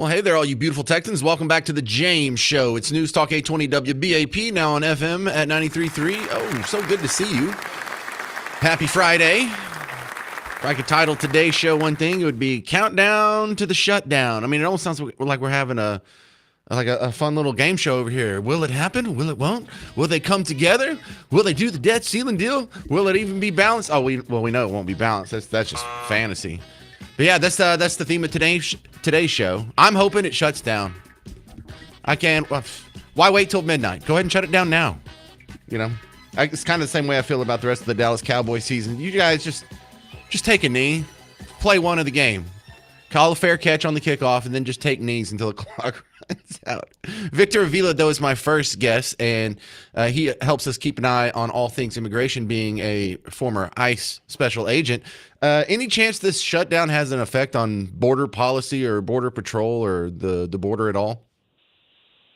Well, hey there, all you beautiful Texans. Welcome back to the James Show. It's News Talk 820 WBAP, now on FM at 93.3. Oh, so good to see you. Happy Friday. If I could title today's show one thing, it would be Countdown to the Shutdown. I mean, it almost sounds like we're having a fun little game show over here. Will it happen? Will it won't? Will they come together? Will they do the debt ceiling deal? Will it even be balanced? Oh, we know it won't be balanced. That's just fantasy. But yeah, that's the theme of today's show. I'm hoping it shuts down. I can't. Why wait till midnight? Go ahead and shut it down now. You know, it's kind of the same way I feel about the rest of the Dallas Cowboys season. You guys just take a knee, play one of the game, call a fair catch on the kickoff, and then just take knees until the clock runs out. Victor Avila, though, is my first guest, and he helps us keep an eye on all things immigration, being a former ICE special agent. Any chance this shutdown has an effect on border policy or border patrol or the border at all?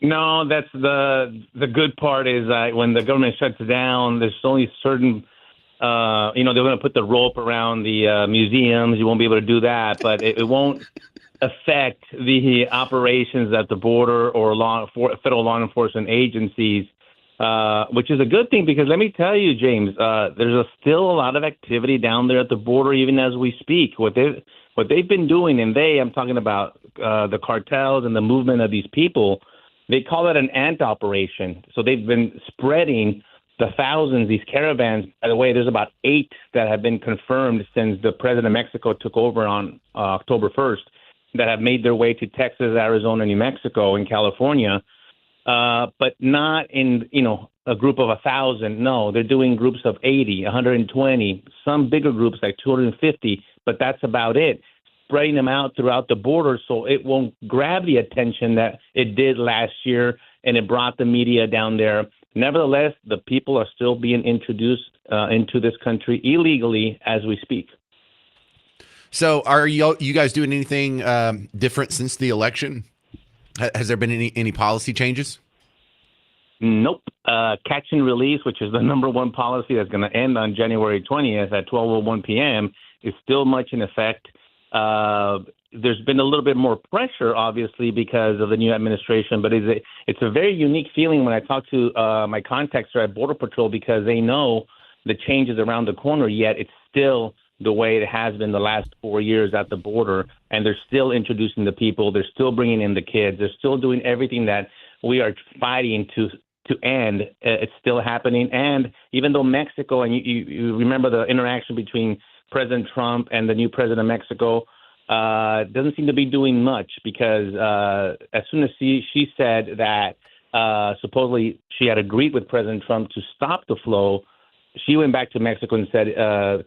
No, that's the good part is that when the government shuts down, there's only certain, they're going to put the rope around the museums. You won't be able to do that, but it won't affect the operations at the border or federal law enforcement agencies, which is a good thing because let me tell you, James, there's still a lot of activity down there at the border, even as we speak. What they've been doing, and I'm talking about the cartels and the movement of these people. They call it an ant operation. So they've been spreading the thousands, these caravans. By the way, there's about 8 that have been confirmed since the president of Mexico took over on October 1st that have made their way to Texas, Arizona, New Mexico, and California, but not in, a group of 1,000. No, they're doing groups of 80, 120, some bigger groups like 250, but that's about it. Spreading them out throughout the border so it won't grab the attention that it did last year, and it brought the media down there. Nevertheless, the people are still being introduced into this country illegally as we speak. So are you guys doing anything different since the election? Has there been any policy changes? Nope. Catch and release, which is the number one policy that's going to end on January 20th at 12:01 p.m., is still much in effect. There's been a little bit more pressure, obviously, because of the new administration, but it's a very unique feeling when I talk to my contacts at Border Patrol because they know the changes around the corner, yet it's still the way it has been the last 4 years at the border, and they're still introducing the people. They're still bringing in the kids. They're still doing everything that we are fighting to end. It's still happening, and even though Mexico, and you remember the interaction between President Trump and the new president of Mexico, doesn't seem to be doing much because as soon as she said that supposedly she had agreed with President Trump to stop the flow, she went back to Mexico and said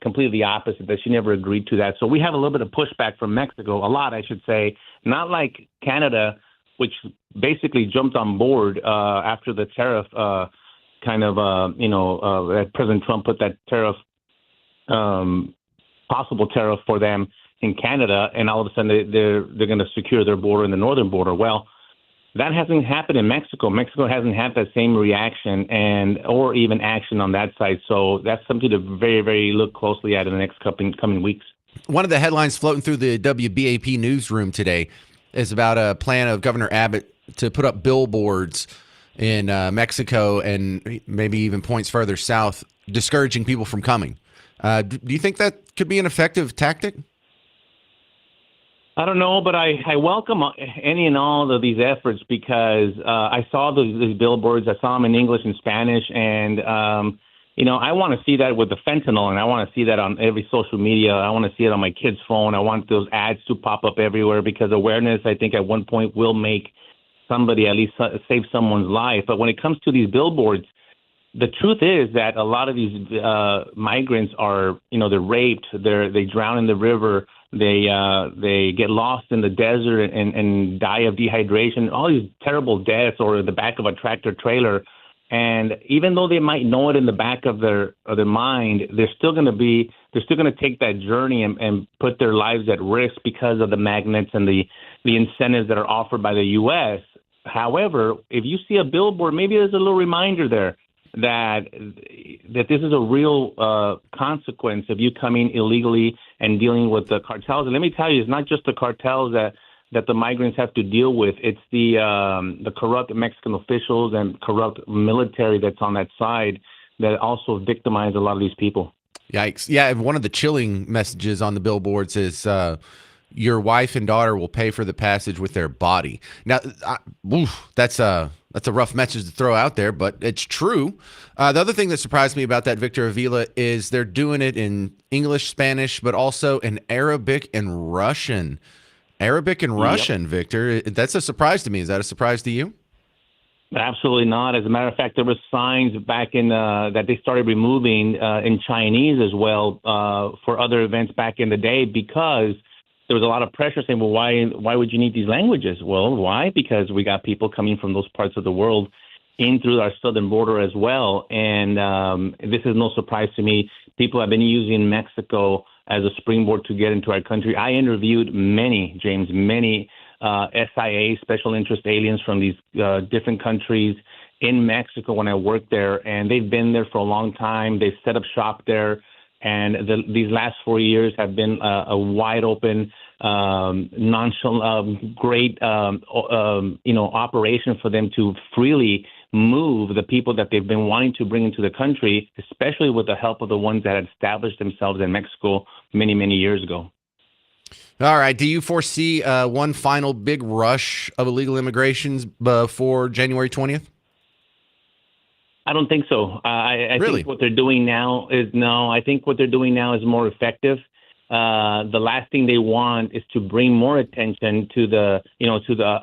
completely the opposite, that she never agreed to that. So we have a little bit of pushback from Mexico, a lot, I should say, not like Canada, which basically jumped on board after the tariff that President Trump put that tariff possible tariff for them in Canada, and all of a sudden they're going to secure their border in the northern border. Well, that hasn't happened in Mexico. Mexico hasn't had that same reaction or even action on that side. So that's something to very, very look closely at in the next coming weeks. One of the headlines floating through the WBAP newsroom today is about a plan of Governor Abbott to put up billboards in Mexico and maybe even points further south, discouraging people from coming. Do you think that could be an effective tactic? I don't know, but I welcome any and all of these efforts because I saw these billboards. I saw them in English and Spanish, and I want to see that with the fentanyl, and I want to see that on every social media. I want to see it on my kid's phone. I want those ads to pop up everywhere because awareness, I think, at one point will make somebody at least save someone's life. But when it comes to these billboards, the truth is that a lot of these migrants are, they're raped, they drown in the river, they get lost in the desert and die of dehydration, all these terrible deaths, or in the back of a tractor trailer. And even though they might know it in the back of their mind, they're still going to take that journey and put their lives at risk because of the magnets and the incentives that are offered by the U.S. However, if you see a billboard, maybe there's a little reminder there that this is a real consequence of you coming illegally and dealing with the cartels. And let me tell you, it's not just the cartels that that the migrants have to deal with. It's the corrupt Mexican officials and corrupt military that's on that side that also victimize a lot of these people. Yikes. Yeah, one of the chilling messages on the billboards is your wife and daughter will pay for the passage with their body. Now, that's a rough message to throw out there, but it's true. The other thing that surprised me about that, Victor Avila, is they're doing it in English, Spanish, but also in Arabic and Russian. Arabic and Yep. Russian, Victor. That's a surprise to me. Is that a surprise to you? Absolutely not. As a matter of fact, there were signs back in that they started removing in Chinese as well for other events back in the day because there was a lot of pressure saying, well, why would you need these languages? Well, why? Because we got people coming from those parts of the world in through our southern border as well. And this is no surprise to me. People have been using Mexico as a springboard to get into our country. I interviewed many SIA, special interest aliens from these different countries in Mexico when I worked there, and they've been there for a long time. They've set up shop there, and these last 4 years have been a wide open, nonchalant, great, operation for them to freely move the people that they've been wanting to bring into the country, especially with the help of the ones that had established themselves in Mexico many years ago. All right. Do you foresee one final big rush of illegal immigrations before January 20th? I don't think so. I Really? think what they're doing now is no. I think what they're doing now is more effective. The last thing they want is to bring more attention to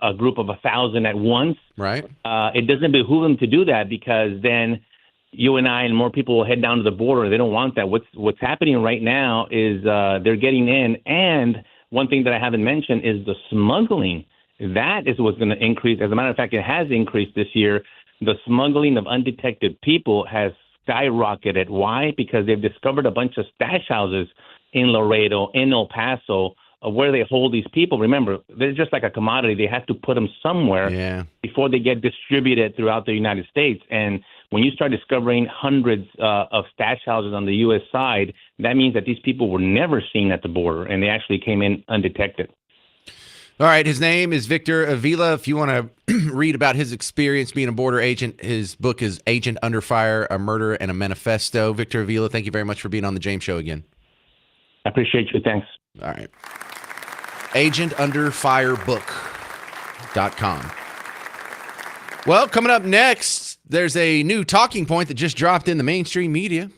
a group of 1,000 at once. Right. It doesn't behoove them to do that because then you and I and more people will head down to the border. They don't want that. What's happening right now is they're getting in, and one thing that I haven't mentioned is the smuggling. That is what's going to increase. As a matter of fact, it has increased this year. The smuggling of undetected people has skyrocketed. Why? Because they've discovered a bunch of stash houses in Laredo, in El Paso, where they hold these people. Remember, they're just like a commodity. They have to put them somewhere before they get distributed throughout the United States. And when you start discovering hundreds of stash houses on the U.S. side, that means that these people were never seen at the border, and they actually came in undetected. All right. His name is Victor Avila. If you want to read about his experience being a border agent, his book is Agent Under Fire, A Murder and a Manifesto. Victor Avila, thank you very much for being on the James Show again. I appreciate you. Thanks. All right. AgentUnderFireBook.com. Well, coming up next, there's a new talking point that just dropped in the mainstream media.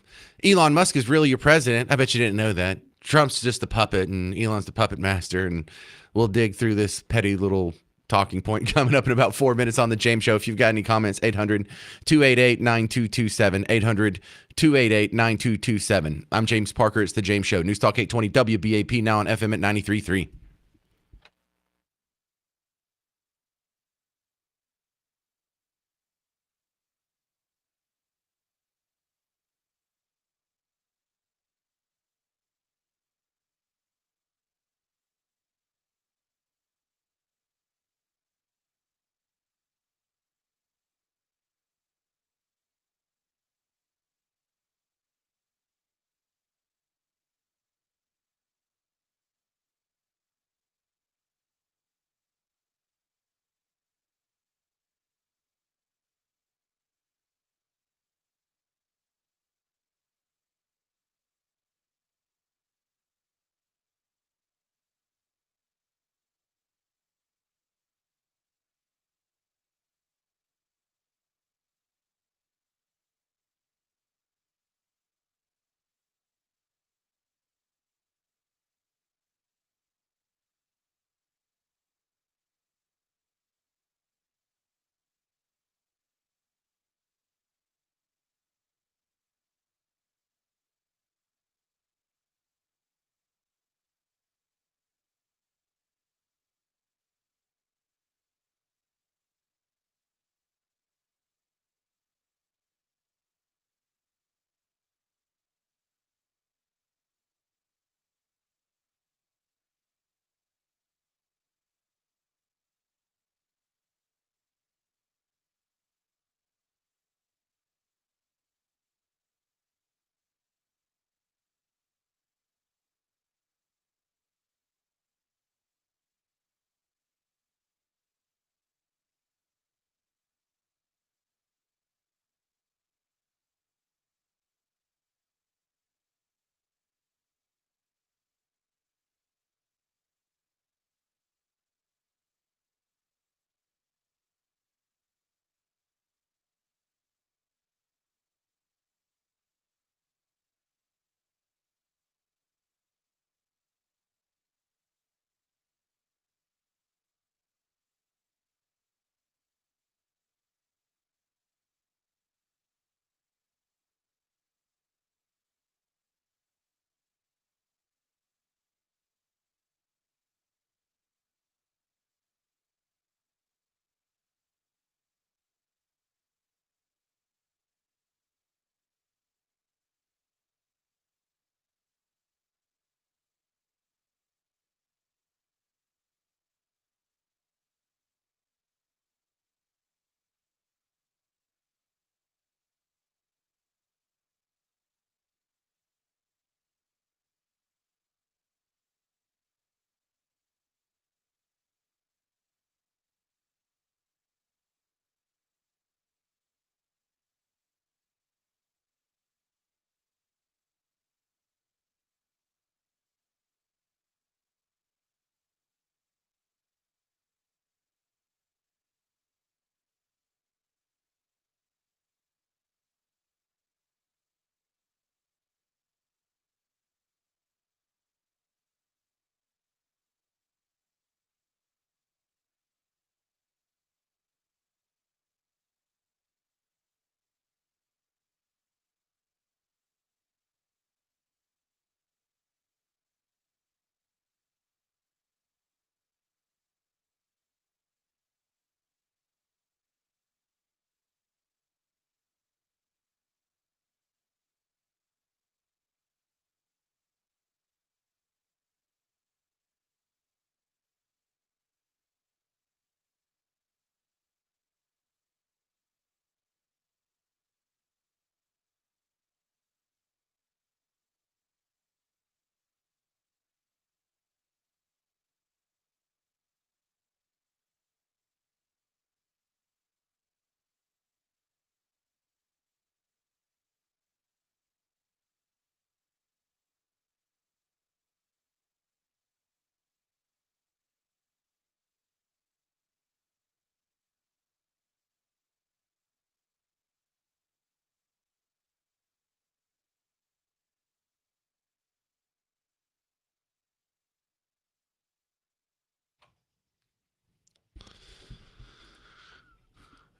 Elon Musk is really your president. I bet you didn't know that. Trump's just the puppet, and Elon's the puppet master, and we'll dig through this petty little talking point coming up in about 4 minutes on the James Show. If you've got any comments, 800-288-9227, 800-288-9227. I'm James Parker. It's the James Show. News Talk 820 WBAP, now on FM at 93.3.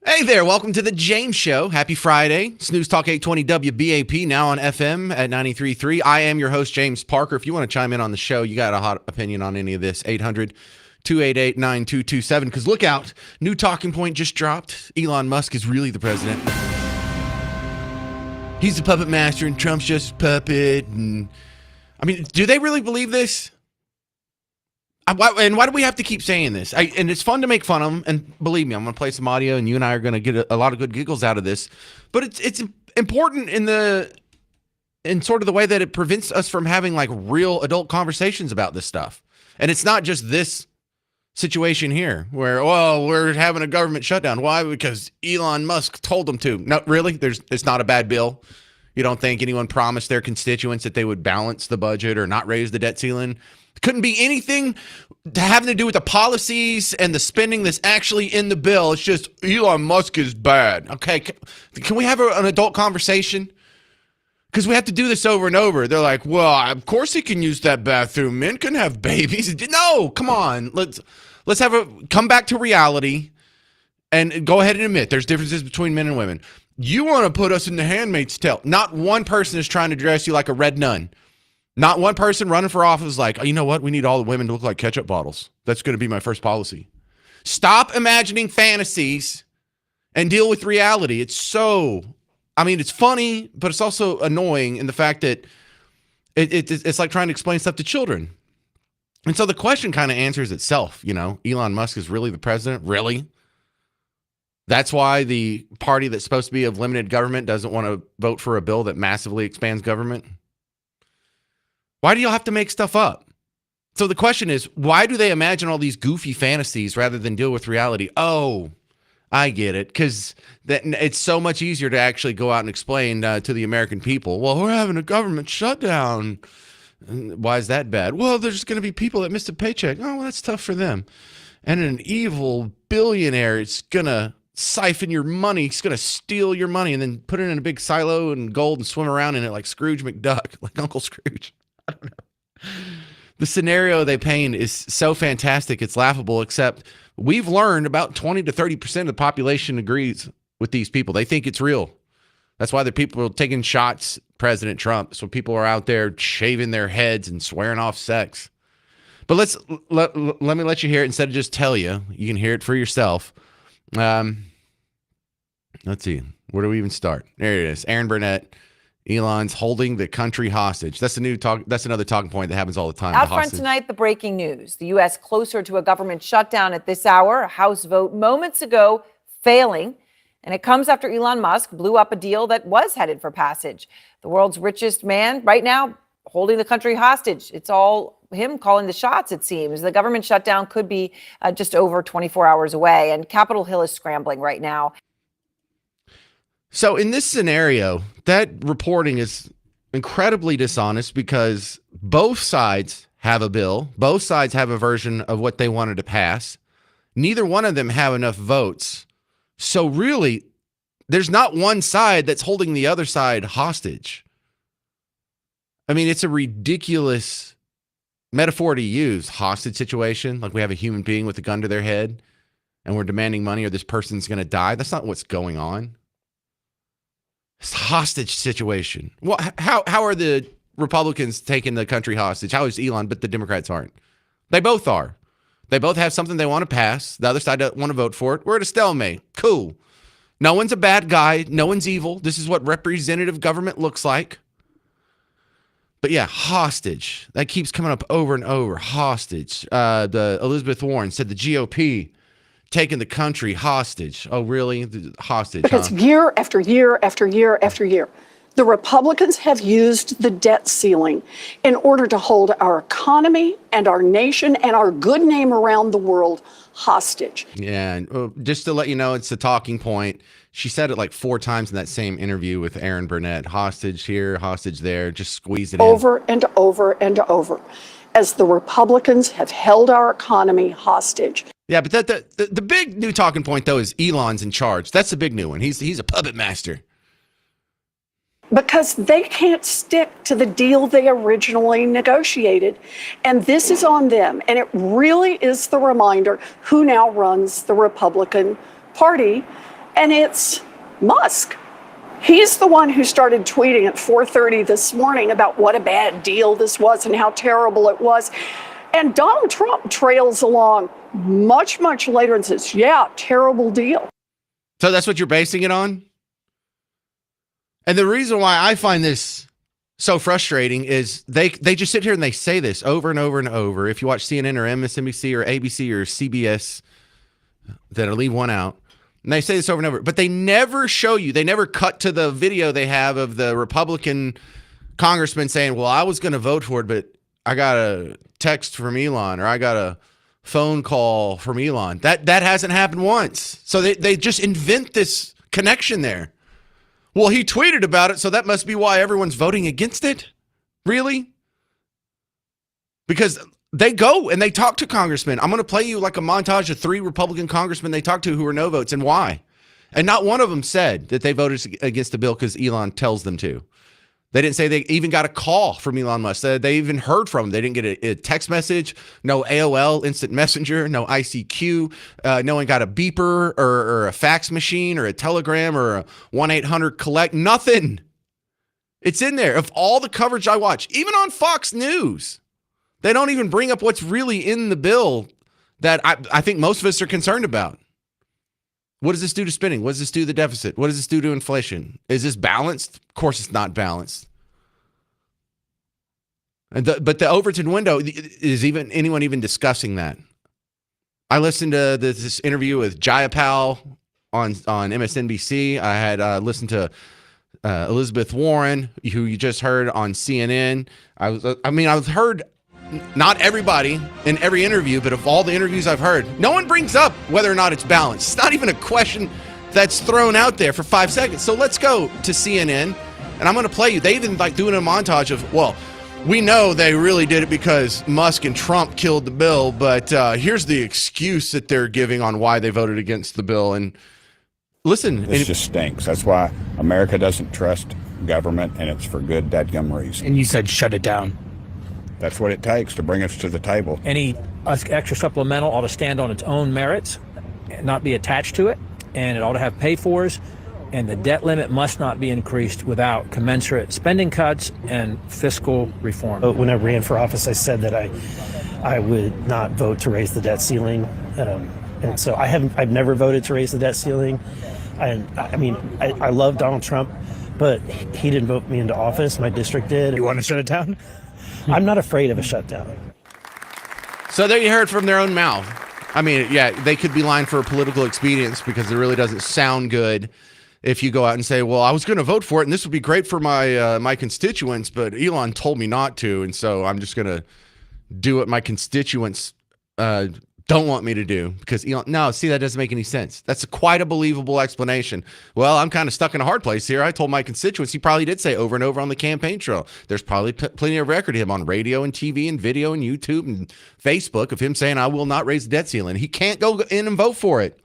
Hey there, welcome to the James Show. Happy Friday. It's News Talk 820 WBAP, now on FM at 93.3. I am your host, James Parker. If you want to chime in on the show, you got a hot opinion on any of this, 800-288-9227. Because look out, new talking point just dropped. Elon Musk is really the president. He's the puppet master and Trump's just a puppet. And I mean, do they really believe this? And why do we have to keep saying this? And it's fun to make fun of them. And believe me, I'm going to play some audio, and you and I are going to get a lot of good giggles out of this. But it's important in sort of the way that it prevents us from having like real adult conversations about this stuff. And it's not just this situation here where, well, we're having a government shutdown. Why? Because Elon Musk told them to. No, really? It's not a bad bill. You don't think anyone promised their constituents that they would balance the budget or not raise the debt ceiling? Couldn't be anything having to do with the policies and the spending that's actually in the bill. It's just Elon Musk is bad. Okay, can we have an adult conversation? Because we have to do this over and over. They're like, well, of course he can use that bathroom. Men can have babies. No, come on. Let's come back to reality and go ahead and admit there's differences between men and women. You want to put us in the handmaid's tale. Not one person is trying to dress you like a red nun. Not one person running for office is like, oh, you know what? We need all the women to look like ketchup bottles. That's going to be my first policy. Stop imagining fantasies and deal with reality. It's funny, but it's also annoying in the fact that it's like trying to explain stuff to children. And so the question kind of answers itself. You know, Elon Musk is really the president? Really? That's why the party that's supposed to be of limited government doesn't want to vote for a bill that massively expands government? Why do y'all have to make stuff up? So the question is, why do they imagine all these goofy fantasies rather than deal with reality? Oh, I get it. Because it's so much easier to actually go out and explain to the American people, well, we're having a government shutdown. Why is that bad? Well, there's going to be people that missed a paycheck. Oh, well, that's tough for them. And an evil billionaire is going to siphon your money. He's going to steal your money and then put it in a big silo and gold and swim around in it like Scrooge McDuck, like Uncle Scrooge. I don't know. The scenario they paint is so fantastic, it's laughable, except we've learned about 20 to 30% of the population agrees with these people. They think it's real. That's why the people are taking shots at President Trump. So people are out there shaving their heads and swearing off sex. But let me let you hear it instead of just tell you. You can hear it for yourself. Let's see. Where do we even start? There it is. Aaron Burnett. Elon's holding the country hostage. That's another talking point that happens all the time. Out front tonight, the breaking news. The U.S. closer to a government shutdown at this hour. A House vote moments ago failing. And it comes after Elon Musk blew up a deal that was headed for passage. The world's richest man right now holding the country hostage. It's all him calling the shots, it seems. The government shutdown could be just over 24 hours away. And Capitol Hill is scrambling right now. So in this scenario, that reporting is incredibly dishonest because both sides have a bill. Both sides have a version of what they wanted to pass. Neither one of them have enough votes. So really, there's not one side that's holding the other side hostage. I mean, it's a ridiculous metaphor to use, hostage situation. Like we have a human being with a gun to their head and we're demanding money or this person's going to die. That's not what's going on. It's a hostage situation. Well, how are the Republicans taking the country hostage? How is Elon, but the Democrats aren't? They both are. They both have something they want to pass. The other side doesn't want to vote for it. We're at a stalemate. Cool. No one's a bad guy. No one's evil. This is what representative government looks like. But yeah, hostage. That keeps coming up over and over. Hostage. The Elizabeth Warren said the GOP taking the country hostage. Oh, really? Hostage, because year after year after year after year, the Republicans have used the debt ceiling in order to hold our economy and our nation and our good name around the world hostage. Yeah, and just to let you know, it's a talking point. She said it like 4 times in that same interview with Aaron Burnett. Hostage here, hostage there, just squeeze it over and over and over, as the Republicans have held our economy hostage. Yeah, but the big new talking point, though, is Elon's in charge. That's the big new one. He's a puppet master. Because they can't stick to the deal they originally negotiated. And this is on them. And it really is the reminder who now runs the Republican Party. and it's Musk. He's the one who started tweeting at 4:30 this morning about what a bad deal this was and how terrible it was. And Donald Trump trails along much, much later and says, yeah, terrible deal. So that's what you're basing it on? And the reason why I find this so frustrating is they just sit here and they say this over and over and over. If you watch CNN or MSNBC or ABC or CBS, then I'll leave one out. And they say this over and over, but they never show you, they never cut to the video they have of the Republican congressman saying, well, I was going to vote for it, but I got a text from Elon, or I got a phone call from Elon. That hasn't happened once. So they just invent this connection there. Well, he tweeted about it, so that must be why everyone's voting against it? Really? Because they go and they talk to congressmen. I'm going to play you like a montage of 3 Republican congressmen they talked to who were no votes and why. And not one of them said that they voted against the bill because Elon tells them to. They didn't say they even got a call from Elon Musk. They even heard from him. They didn't get a text message, no AOL Instant Messenger, no ICQ. No one got a beeper or a fax machine or a telegram or a 1-800-COLLECT. Nothing. It's in there. Of all the coverage I watch, even on Fox News, they don't even bring up what's really in the bill that I think most of us are concerned about. What does this do to spending? What does this do to the deficit? What does this do to inflation? Is this balanced? Of course it's not balanced. But the Overton window, is anyone even discussing that? I listened to this interview with Jayapal on MSNBC. I had listened to Elizabeth Warren, who you just heard on CNN. I've heard not everybody in every interview, but of all the interviews I've heard, no one brings up whether or not it's balanced. It's not even a question that's thrown out there for 5 seconds. So let's go to CNN, and I'm going to play you. They even doing a montage of, well, we know they really did it because Musk and Trump killed the bill, but here's the excuse that they're giving on why they voted against the bill. And listen. This just stinks. That's why America doesn't trust government, and it's for good dadgum reason. And you said shut it down. That's what it takes to bring us to the table. Any extra supplemental ought to stand on its own merits and not be attached to it, and it ought to have pay-fors, and the debt limit must not be increased without commensurate spending cuts and fiscal reform. When I ran for office, I said that I would not vote to raise the debt ceiling, and so I've never voted to raise the debt ceiling. And I love Donald Trump, but he didn't vote me into office. My district did. You want to shut it down? I'm not afraid of a shutdown. So there you heard from their own mouth. I mean, yeah, they could be lying for political expedience because it really doesn't sound good if you go out and say, well, I was going to vote for it and this would be great for my constituents, but Elon told me not to, and so I'm just going to do what my constituents don't want me to do because Elon. No, see, that doesn't make any sense. That's quite a believable explanation. Well, I'm kind of stuck in a hard place here. I told my constituents, he probably did say over and over on the campaign trail. There's probably plenty of record of him on radio and TV and video and YouTube and Facebook of him saying, I will not raise the debt ceiling. He can't go in and vote for it.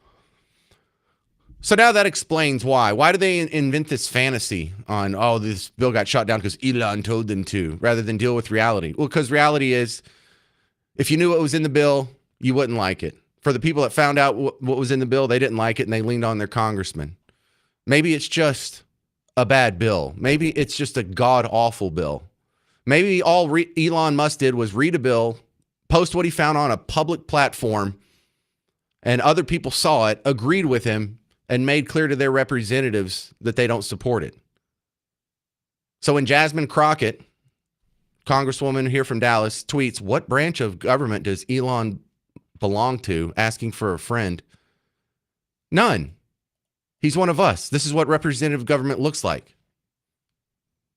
So now that explains why. Why do they invent this fantasy on, oh, this bill got shot down because Elon told them to, rather than deal with reality? Well, because reality is, if you knew what was in the bill, you wouldn't like it. For the people that found out what was in the bill, they didn't like it, and they leaned on their congressman. Maybe it's just a bad bill. Maybe it's just a god-awful bill. Maybe all Elon Musk did was read a bill, post what he found on a public platform, and other people saw it, agreed with him, and made clear to their representatives that they don't support it. So when Jasmine Crockett, Congresswoman here from Dallas, tweets, what branch of government does Elon belong to, asking for a friend? None. He's one of us. This is what representative government looks like.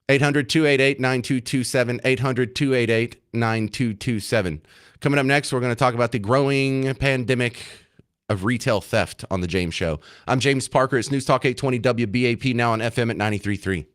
800-288-9227, 800-288-9227. Coming up next, we're going to talk about the growing pandemic of retail theft on The James Show. I'm James Parker. It's News Talk 820 WBAP, now on FM at 93.3.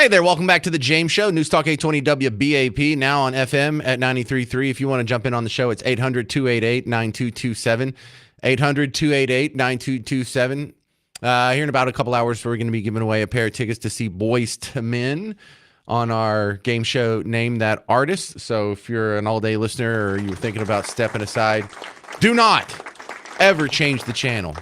Hey there, welcome back to the James Show, News Talk 820 WBAP, now on FM at 93.3. If you want to jump in on the show, it's 800-288-9227, 800-288-9227. Here in about a couple hours, we're going to be giving away a pair of tickets to see Boys to Men on our game show, Name That Artist. So if you're an all-day listener or you were thinking about stepping aside, do not ever change the channel.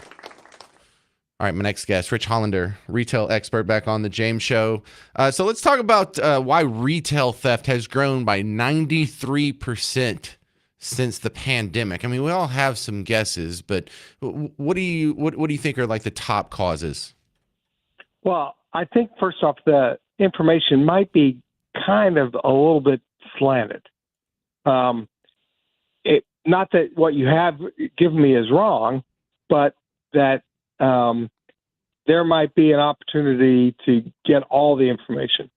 All right, my next guest, Rich Hollander, retail expert, back on the James Show. So let's talk about why retail theft has grown by 93% since the pandemic. I mean, we all have some guesses, but what do you think are like the top causes? Well, I think first off, the information might be kind of a little bit slanted. Not that what you have given me is wrong, but that there might be an opportunity to get all the information.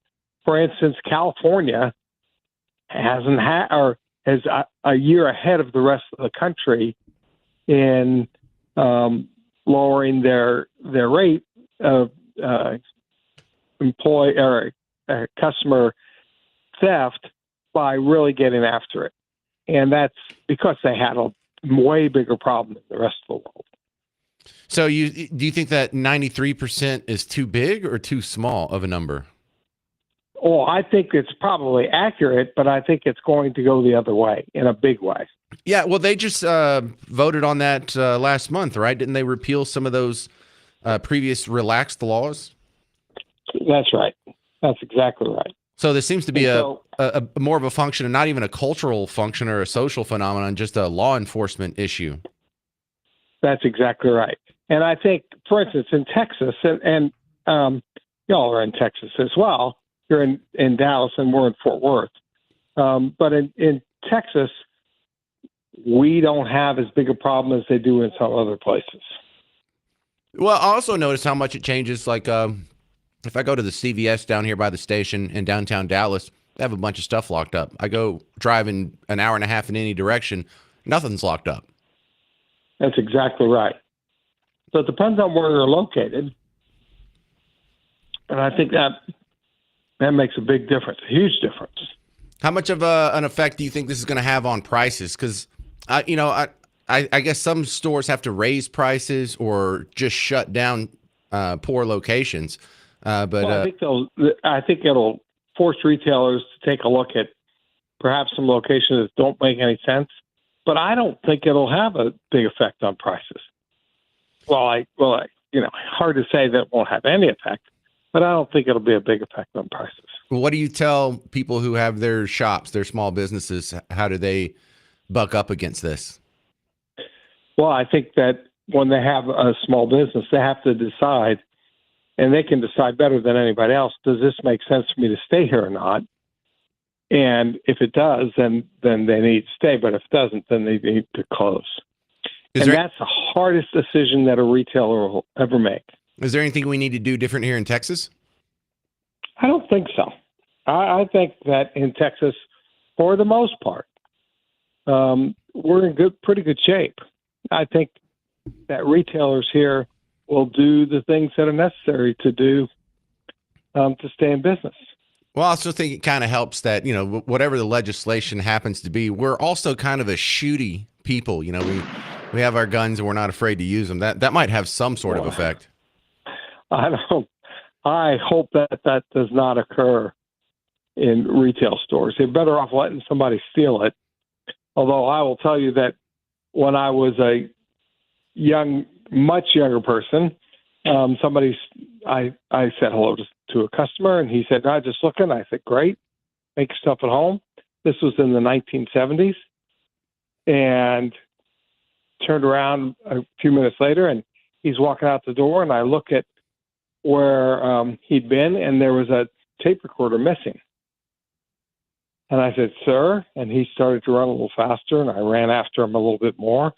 For instance, California hasn't had, or is a year ahead of the rest of the country in lowering their rate of customer theft by really getting after it, and that's because they had a way bigger problem than the rest of the world. So do you think that 93% is too big or too small of a number? Oh, I think it's probably accurate, but I think it's going to go the other way in a big way. Yeah, well, they just voted on that last month, right? Didn't they repeal some of those previous relaxed laws? That's right. That's exactly right. So there seems to be a more of a function, and not even a cultural function or a social phenomenon, just a law enforcement issue. That's exactly right. And I think, for instance, in Texas, and y'all are in Texas as well. You're in Dallas, and we're in Fort Worth. But in Texas, we don't have as big a problem as they do in some other places. Well, I also noticed how much it changes. Like if I go to the CVS down here by the station in downtown Dallas, they have a bunch of stuff locked up. I go driving an hour and a half in any direction, nothing's locked up. That's exactly right. So it depends on where you're located. And I think that makes a big difference, a huge difference. How much of an effect do you think this is going to have on prices? Because, I guess some stores have to raise prices or just shut down poor locations. I think it'll force retailers to take a look at perhaps some locations that don't make any sense. But I don't think it'll have a big effect on prices. Hard to say that it won't have any effect, but I don't think it'll be a big effect on prices. What do you tell people who have their shops, their small businesses? How do they buck up against this? Well, I think that when they have a small business, they have to decide, and they can decide better than anybody else, does this make sense for me to stay here or not? And if it does, then they need to stay. But if it doesn't, then they need to close. That's the hardest decision that a retailer will ever make. Is there anything we need to do different here in Texas? I don't think so. I think that in Texas, for the most part, we're in pretty good shape. I think that retailers here will do the things that are necessary to do to stay in business. Well, I also think it kind of helps that, whatever the legislation happens to be, we're also kind of a shooty people. We have our guns and we're not afraid to use them. That might have some sort of effect. I hope that does not occur in retail stores. They're better off letting somebody steal it. Although I will tell you that when I was a much younger person, I said hello to a customer, and he said, "No, just looking." I said, "Great, make yourself at home." This was in the 1970s, and turned around a few minutes later, and he's walking out the door, and I look at where he'd been, and there was a tape recorder missing. And I said, "Sir," and he started to run a little faster, and I ran after him a little bit more,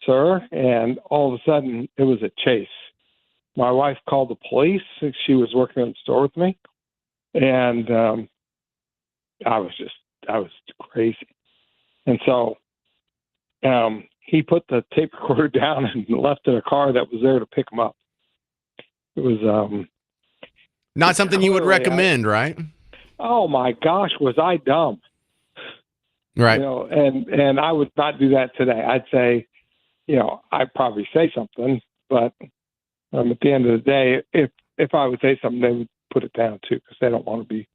"Sir," and all of a sudden it was a chase. My wife called the police. She was working in the store with me, and I was crazy. And so he put the tape recorder down and left in a car that was there to pick him up. It was Not something you would Clearly, recommend, right? oh my gosh, was I dumb? Right. You know, and I would not do that today. I'd say, you know, I'd probably say something, but at the end of the day, if I would say something, they would put it down too because they don't want to be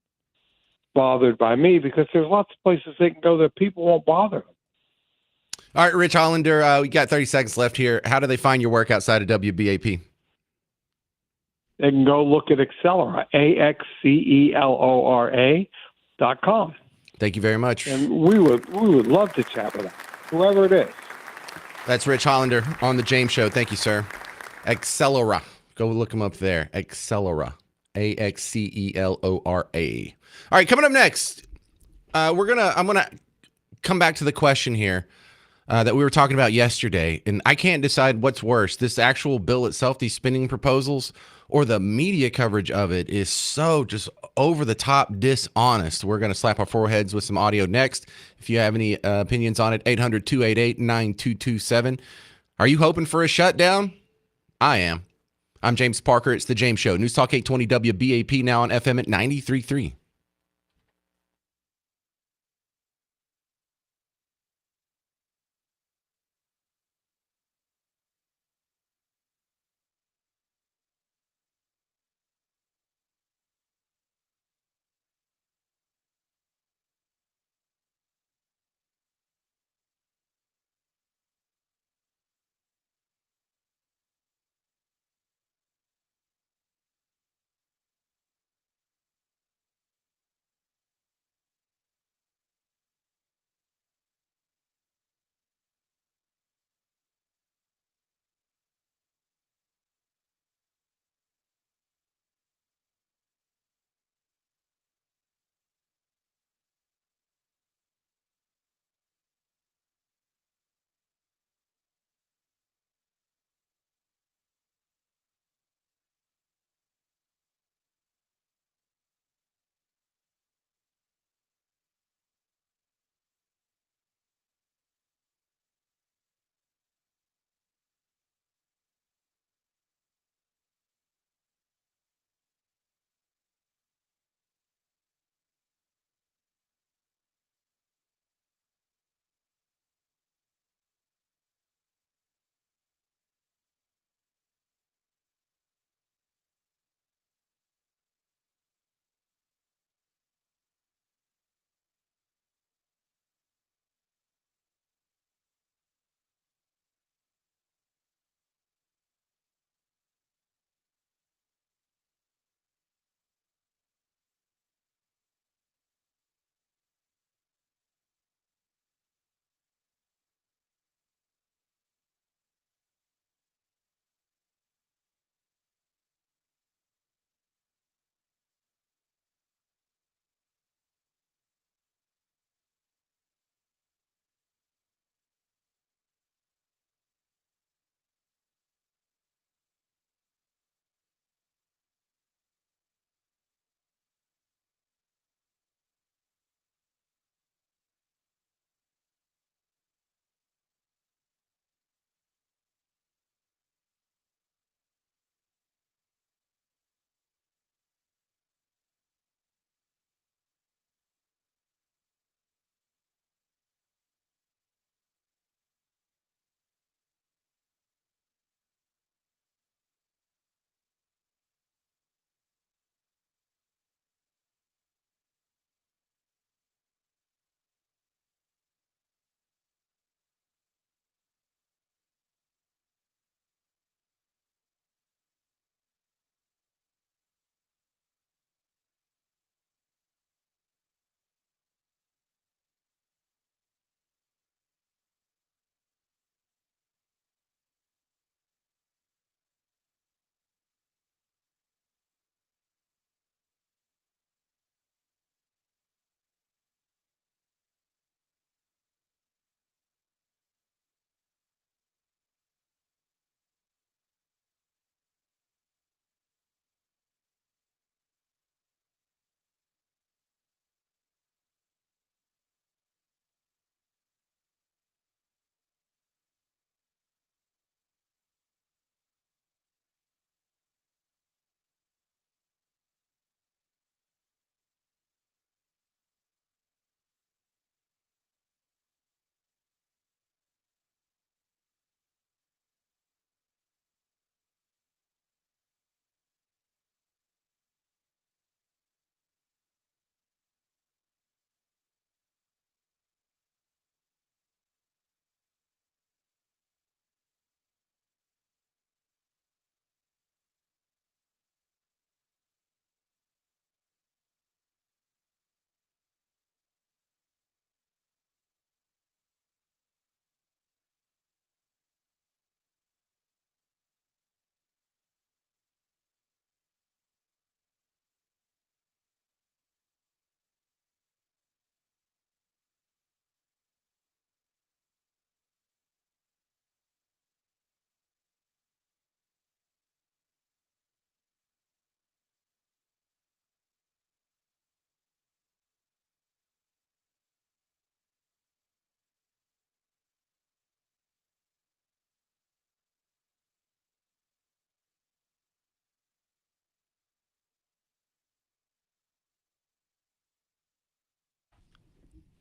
bothered by me because there's lots of places they can go that people won't bother them. All right, Rich Hollander, we got 30 seconds left here. How do they find your work outside of WBAP? They can go look at Accelera, AXCELORA.com. Thank you very much. And we would love to chat with them, whoever it is. That's Rich Hollander on the James Show. Thank you, sir. Accelera. Go look him up there. Accelera. AXCELORA. All right, coming up next, I'm gonna come back to the question here that we were talking about yesterday, and I can't decide what's worse: this actual bill itself, these spending proposals, or the media coverage of it is so just over the top dishonest. We're gonna slap our foreheads with some audio next. If you have any opinions on it, 800-288-9227. Are you hoping for a shutdown? I am. I'm James Parker. It's The James Show. News Talk 820 WBAP, now on FM at 93.3.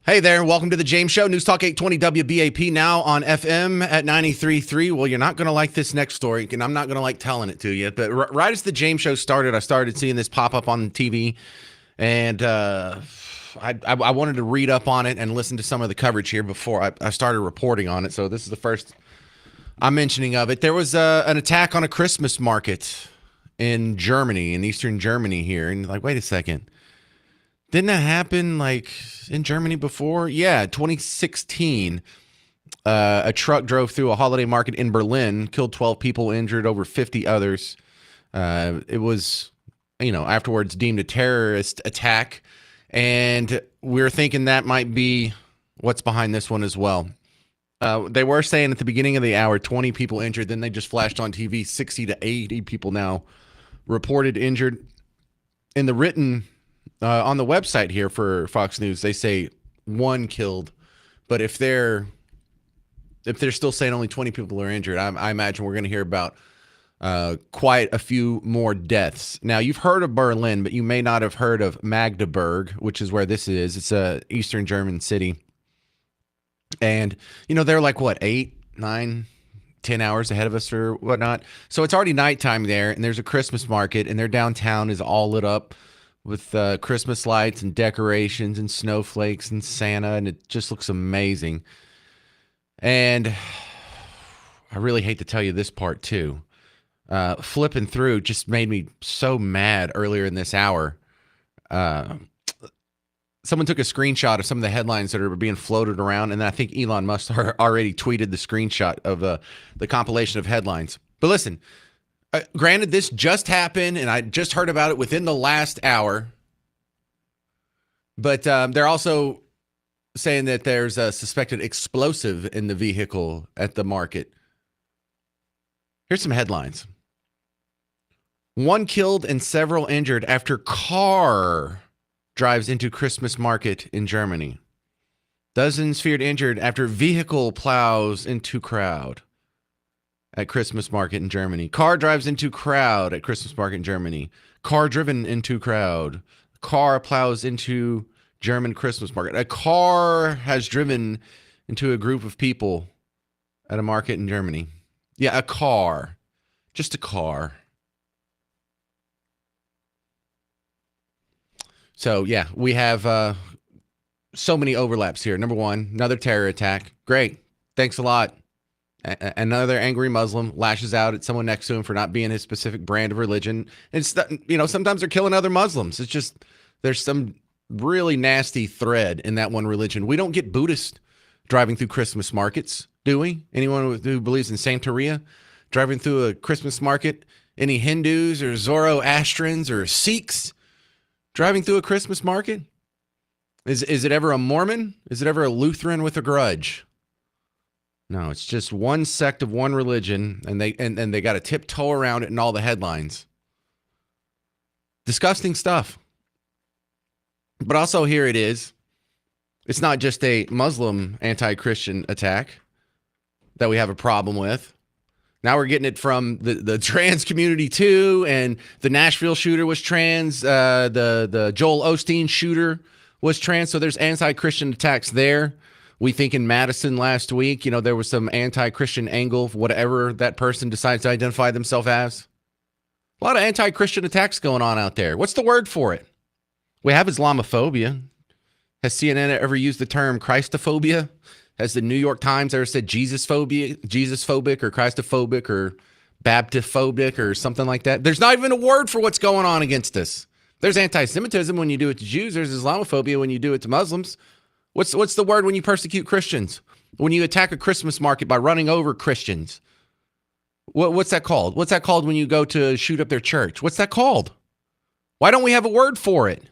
Hey there, welcome to the James Show. News Talk 820 WBAP, now on FM at 93.3. Well, you're not going to like this next story, and I'm not going to like telling it to you. But right as the James Show started, I started seeing this pop up on TV, and I wanted to read up on it and listen to some of the coverage here before I started reporting on it. So this is the first I'm mentioning of it. There was an attack on a Christmas market in Germany, in eastern Germany here. And like, wait a second. Didn't that happen like in Germany before? Yeah, 2016. A truck drove through a holiday market in Berlin, killed 12 people, injured over 50 others. It was, afterwards deemed a terrorist attack. And we're thinking that might be what's behind this one as well. They were saying at the beginning of the hour, 20 people injured. Then they just flashed on TV, 60 to 80 people now reported injured. In the written on the website here for Fox News, they say 1 killed. But if they're still saying only 20 people are injured, I imagine we're going to hear about quite a few more deaths. Now, you've heard of Berlin, but you may not have heard of Magdeburg, which is where this is. It's a Eastern German city. And, they're like, 8, 9, 10 hours ahead of us or whatnot. So it's already nighttime there, and there's a Christmas market, and their downtown is all lit up with Christmas lights and decorations and snowflakes and Santa, and it just looks amazing. And I really hate to tell you this part too. Flipping through just made me so mad earlier in this hour. Someone took a screenshot of some of the headlines that are being floated around, and I think Elon Musk already tweeted the screenshot of the compilation of headlines. But listen, granted, this just happened, and I just heard about it within the last hour. But they're also saying that there's a suspected explosive in the vehicle at the market. Here's some headlines. 1 killed and several injured after car drives into Christmas market in Germany. Dozens feared injured after vehicle plows into crowd at Christmas market in Germany. Car drives into crowd at Christmas market in Germany. Car driven into crowd. Car plows into German Christmas market. A car has driven into a group of people at a market in Germany. Yeah, a car. Just a car. So, yeah, we have so many overlaps here. Number one, another terror attack. Great. Thanks a lot. Another angry Muslim lashes out at someone next to him for not being his specific brand of religion. It's, sometimes they're killing other Muslims. It's just there's some really nasty thread in that one religion. We don't get Buddhists driving through Christmas markets, do we? Anyone who believes in Santeria driving through a Christmas market? Any Hindus or Zoroastrians or Sikhs driving through a Christmas market? Is it ever a Mormon? Is it ever a Lutheran with a grudge? No, it's just one sect of one religion, and they got to tiptoe around it in all the headlines. Disgusting stuff. But also here it is. It's not just a Muslim anti-Christian attack that we have a problem with. Now we're getting it from the trans community too, and the Nashville shooter was trans. The Joel Osteen shooter was trans. So there's anti-Christian attacks there. We think in Madison last week, there was some anti-Christian angle, whatever that person decides to identify themselves as. A lot of anti-Christian attacks going on out there. What's the word for it? We have Islamophobia. Has CNN ever used the term Christophobia? Has the New York Times ever said Jesus-phobic or Christophobic or Baptist-phobic or something like that? There's not even a word for what's going on against us. There's anti-Semitism when you do it to Jews. There's Islamophobia when you do it to Muslims. What's the word when you persecute Christians? When you attack a Christmas market by running over Christians? What's that called? What's that called when you go to shoot up their church? What's that called? Why don't we have a word for it?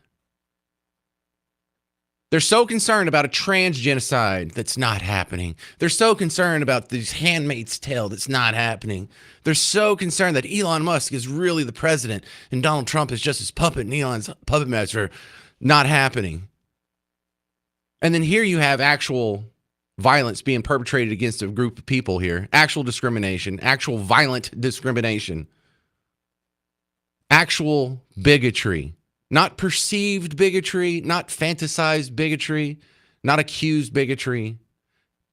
They're so concerned about a trans genocide that's not happening. They're so concerned about this Handmaid's Tale that's not happening. They're so concerned that Elon Musk is really the president and Donald Trump is just his puppet and Elon's puppet master. Not happening. And then here you have actual violence being perpetrated against a group of people here. Actual discrimination, actual violent discrimination, actual bigotry. Not perceived bigotry, not fantasized bigotry, not accused bigotry,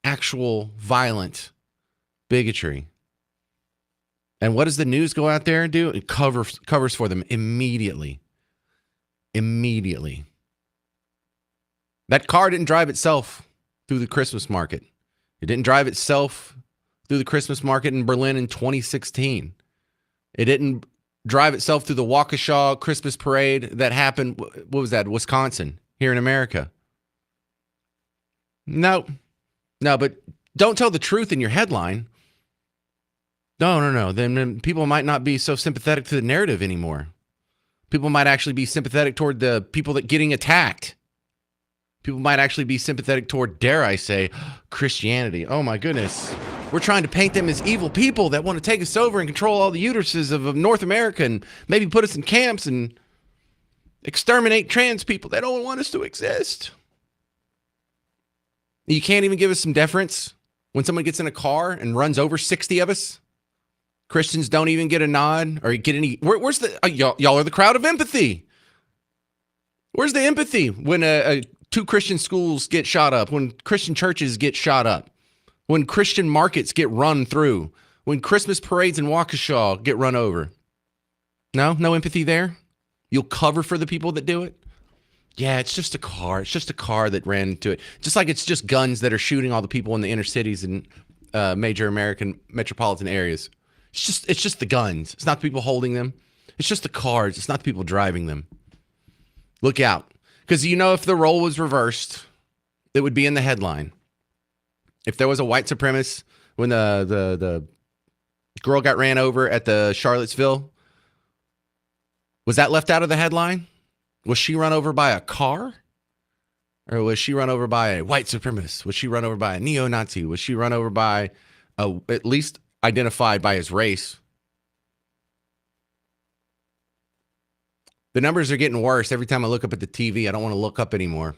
actual violent bigotry. And what does the news go out there and do? It covers for them immediately. Immediately. That car didn't drive itself through the Christmas market. It didn't drive itself through the Christmas market in Berlin in 2016. It didn't drive itself through the Waukesha Christmas parade that happened, what was that, Wisconsin, here in America. No, but don't tell the truth in your headline. No. Then people might not be so sympathetic to the narrative anymore. People might actually be sympathetic toward the people that getting attacked. People might actually be sympathetic toward, dare I say, Christianity. Oh my goodness. We're trying to paint them as evil people that want to take us over and control all the uteruses of North America and maybe put us in camps and exterminate trans people. They don't want us to exist. You can't even give us some deference when someone gets in a car and runs over 60 of us. Christians don't even get a nod or get any. Where's the y'all are the crowd of empathy. Where's the empathy when two Christian schools get shot up, when Christian churches get shot up, when Christian markets get run through, when Christmas parades in Waukesha get run over? No empathy there. You'll cover for the people that do it. Yeah, it's just a car. It's just a car that ran into it. Just like it's just guns that are shooting all the people in the inner cities and major American metropolitan areas. It's just the guns. It's not the people holding them. It's just the cars. It's not the people driving them. Look out. Because if the role was reversed, it would be in the headline. If there was a white supremacist when the girl got ran over at the Charlottesville, was that left out of the headline? Was she run over by a car? Or was she run over by a white supremacist? Was she run over by a neo-Nazi? Was she run over by at least identified by his race? The numbers are getting worse every time I look up at the TV. I don't want to look up anymore.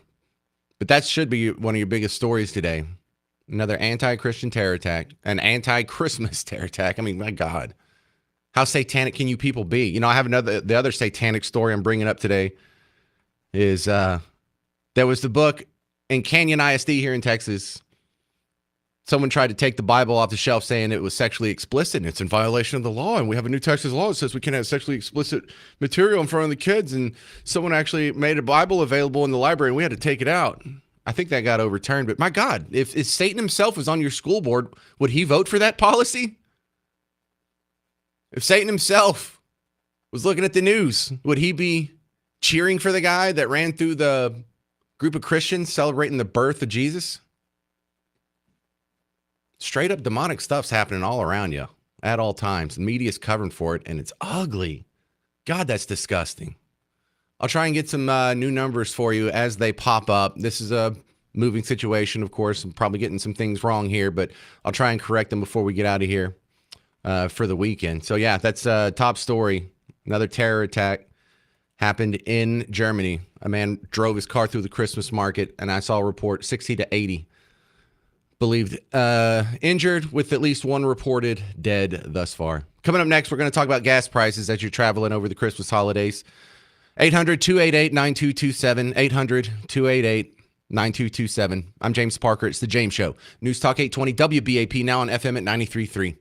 But that should be one of your biggest stories today. Another anti-Christian terror attack, an anti-Christmas terror attack. I mean, my God, how satanic can you people be? I have the other satanic story I'm bringing up today is there was the book in Canyon ISD here in Texas. Someone tried to take the Bible off the shelf saying it was sexually explicit and it's in violation of the law. And we have a new Texas law that says we can't have sexually explicit material in front of the kids. And someone actually made a Bible available in the library and we had to take it out. I think that got overturned. But my God, if Satan himself was on your school board, would he vote for that policy? If Satan himself was looking at the news, would he be cheering for the guy that ran through the group of Christians celebrating the birth of Jesus? Straight up demonic stuff's happening all around you at all times. The media's covering for it, and it's ugly. God, that's disgusting. I'll try and get some new numbers for you as they pop up. This is a moving situation, of course. I'm probably getting some things wrong here, but I'll try and correct them before we get out of here for the weekend. So, yeah, that's a top story. Another terror attack happened in Germany. A man drove his car through the Christmas market, and I saw a report 60 to 80 believed injured, with at least one reported dead thus far. Coming up next, we're going to talk about gas prices as you're traveling over the Christmas holidays. 800-288-9227, 800-288-9227. I'm James Parker. It's The James Show. News Talk 820 WBAP, now on FM at 93.3.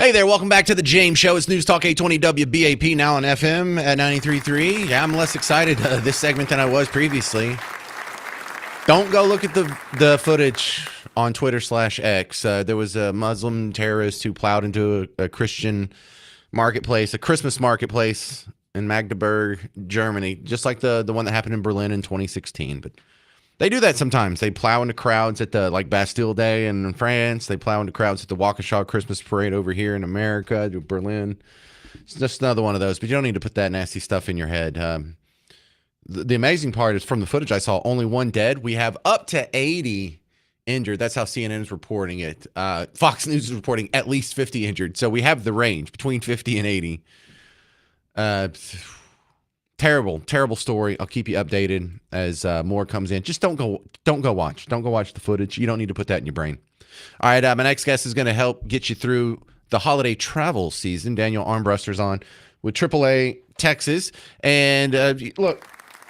Hey there, welcome back to the James Show. It's News Talk 820 WBAP, now on FM at 93.3. Yeah, I'm less excited this segment than I was previously. Don't go look at the footage on Twitter/X. There was a Muslim terrorist who plowed into a Christian marketplace, a Christmas marketplace in Magdeburg, Germany, just like the one that happened in Berlin in 2016. But they do that sometimes. They plow into crowds at the Bastille Day in France. They plow into crowds at the Waukesha Christmas Parade over here in America, to Berlin. It's just another one of those. But you don't need to put that nasty stuff in your head. The amazing part is from the footage I saw, only one dead. We have up to 80 injured. That's how CNN is reporting it. Fox News is reporting at least 50 injured. So we have the range between 50 and 80. Terrible story. I'll keep you updated as more comes in. Just don't go watch the footage. You don't need to put that in your brain. All right, my next guest is going to help get you through the holiday travel season. Daniel Armbruster's on with AAA Texas. And look,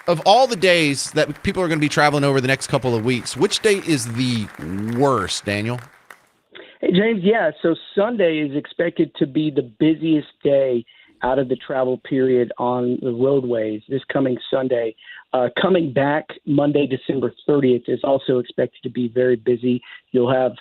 of all the days that people are going to be traveling over the next couple of weeks, which day is the worst, Daniel? Hey, James, yeah, so Sunday is expected to be the busiest day out of the travel period on the roadways this coming Sunday. Coming back Monday, December 30th is also expected to be very busy. You'll have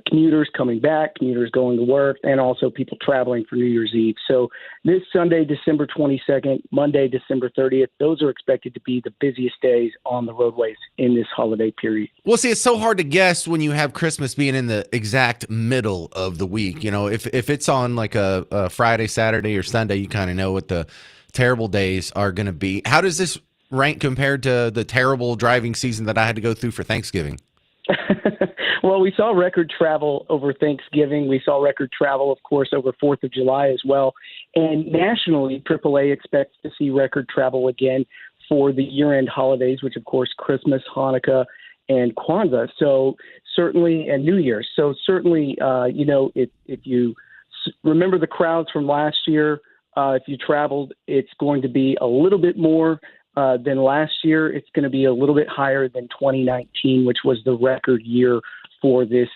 commuters coming back, commuters going to work, and also people traveling for New Year's Eve. So this Sunday, December 22nd, Monday, December 30th, those are expected to be the busiest days on the roadways in this holiday period. Well, see, it's so hard to guess when you have Christmas being in the exact middle of the week. You know, if it's on like a Friday, Saturday, or Sunday, you kind of know what the terrible days are going to be. How does this rank compared to the terrible driving season that I had to go through for Thanksgiving? Well, we saw record travel over Thanksgiving. We saw record travel, of course, over 4th of July as well. And nationally, AAA expects to see record travel again for the year-end holidays, which, of course, Christmas, Hanukkah, and Kwanzaa. So certainly, and New Year's. So certainly, if you remember the crowds from last year, if you traveled, it's going to be a little bit more than last year. It's going to be a little bit higher than 2019, which was the record year for this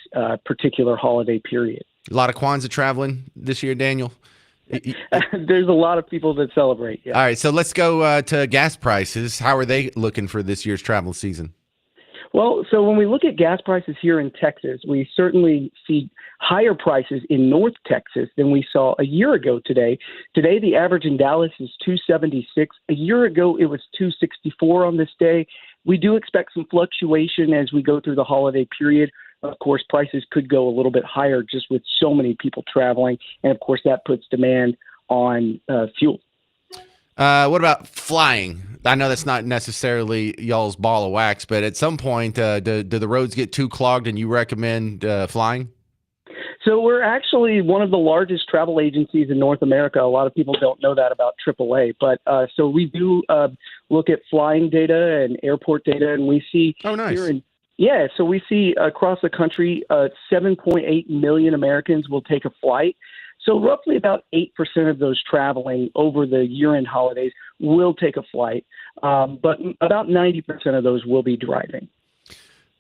particular holiday period. A lot of Kwanzaa traveling this year, Daniel. There's a lot of people that celebrate. Yeah. All right, so let's go to gas prices. How are they looking for this year's travel season? Well, so when we look at gas prices here in Texas, we certainly see higher prices in North Texas than we saw a year ago today. Today, the average in Dallas is $2.76. A year ago, it was $2.64 on this day. We do expect some fluctuation as we go through the holiday period. Of course, prices could go a little bit higher just with so many people traveling. And, of course, that puts demand on fuel. What about flying? I know that's not necessarily y'all's ball of wax, but at some point, do the roads get too clogged and you recommend flying? So we're actually one of the largest travel agencies in North America. A lot of people don't know that about AAA, but so we do look at flying data and airport data, and we see nice. So we see across the country, 7.8 million Americans will take a flight. So roughly about 8% of those traveling over the year-end holidays will take a flight, but about 90% of those will be driving.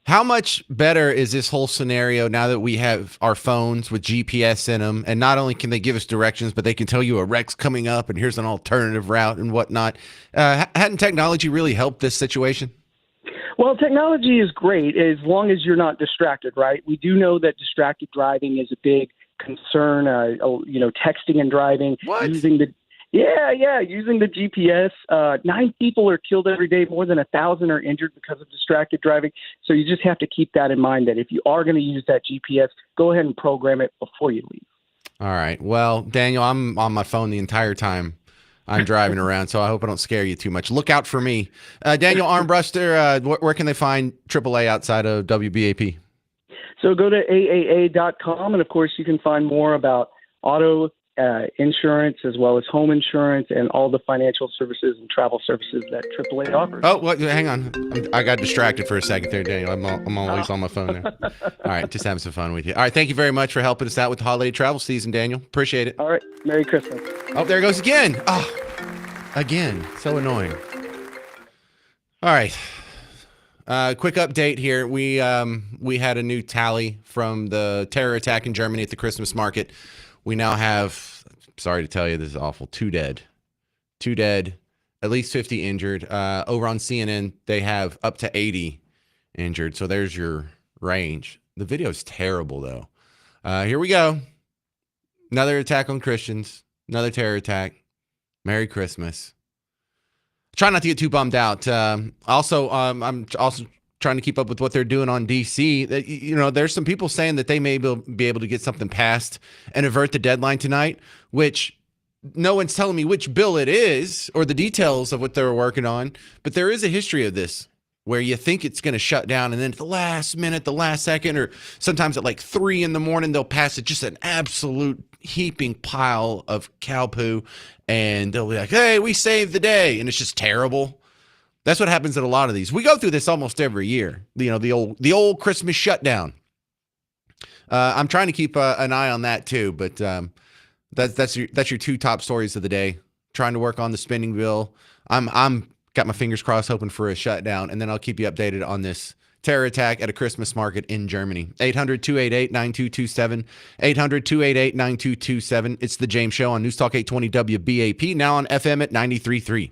How much better is this whole scenario now that we have our phones with GPS in them, and not only can they give us directions, but they can tell you a wreck's coming up and here's an alternative route and whatnot. Hadn't technology really helped this situation? Well, technology is great as long as you're not distracted, right? We do know that distracted driving is a big concern, texting and driving, using the GPS. 9 people are killed every day. More than 1,000 are injured because of distracted driving. So you just have to keep that in mind that if you are going to use that GPS, go ahead and program it before you leave. All right. Well, Daniel, I'm on my phone the entire time I'm driving around, so I hope I don't scare you too much. Look out for me. Daniel Armbruster, where can they find AAA outside of WBAP? So go to AAA.com, and, of course, you can find more about auto insurance as well as home insurance and all the financial services and travel services that AAA offers. Oh, hang on. I got distracted for a second there, Daniel. I'm always on my phone there. All right, just having some fun with you. All right, thank you very much for helping us out with the holiday travel season, Daniel. Appreciate it. All right, Merry Christmas. Oh, there it goes again. Oh, again. So annoying. All right. Quick update here. We had a new tally from the terror attack in Germany at the Christmas market. We now have, sorry to tell you, this is awful, 2 dead. 2 dead, at least 50 injured. Over on CNN, they have up to 80 injured. So there's your range. The video is terrible, though. Here we go. Another attack on Christians. Another terror attack. Merry Christmas. Try not to get too bummed out. I'm also trying to keep up with what they're doing on DC. There's some people saying that they may be able to get something passed and avert the deadline tonight, which no one's telling me which bill it is or the details of what they're working on. But there is a history of this where you think it's going to shut down, and then at the last minute, the last second, or sometimes at like 3 a.m, they'll pass it, just an absolute heaping pile of cow poo, and they'll be like, hey, we saved the day, and it's just terrible. That's what happens at a lot of these. We go through this almost every year, the old Christmas shutdown. I'm trying to keep an eye on that too, but that's your 2 top stories of the day. Trying to work on the spending bill. I'm got my fingers crossed, hoping for a shutdown, and then I'll keep you updated on this terror attack at a Christmas market in Germany. 800-288-9227. 800-288-9227. It's the James Show on News Talk 820 WBAP, now on FM at 93.3.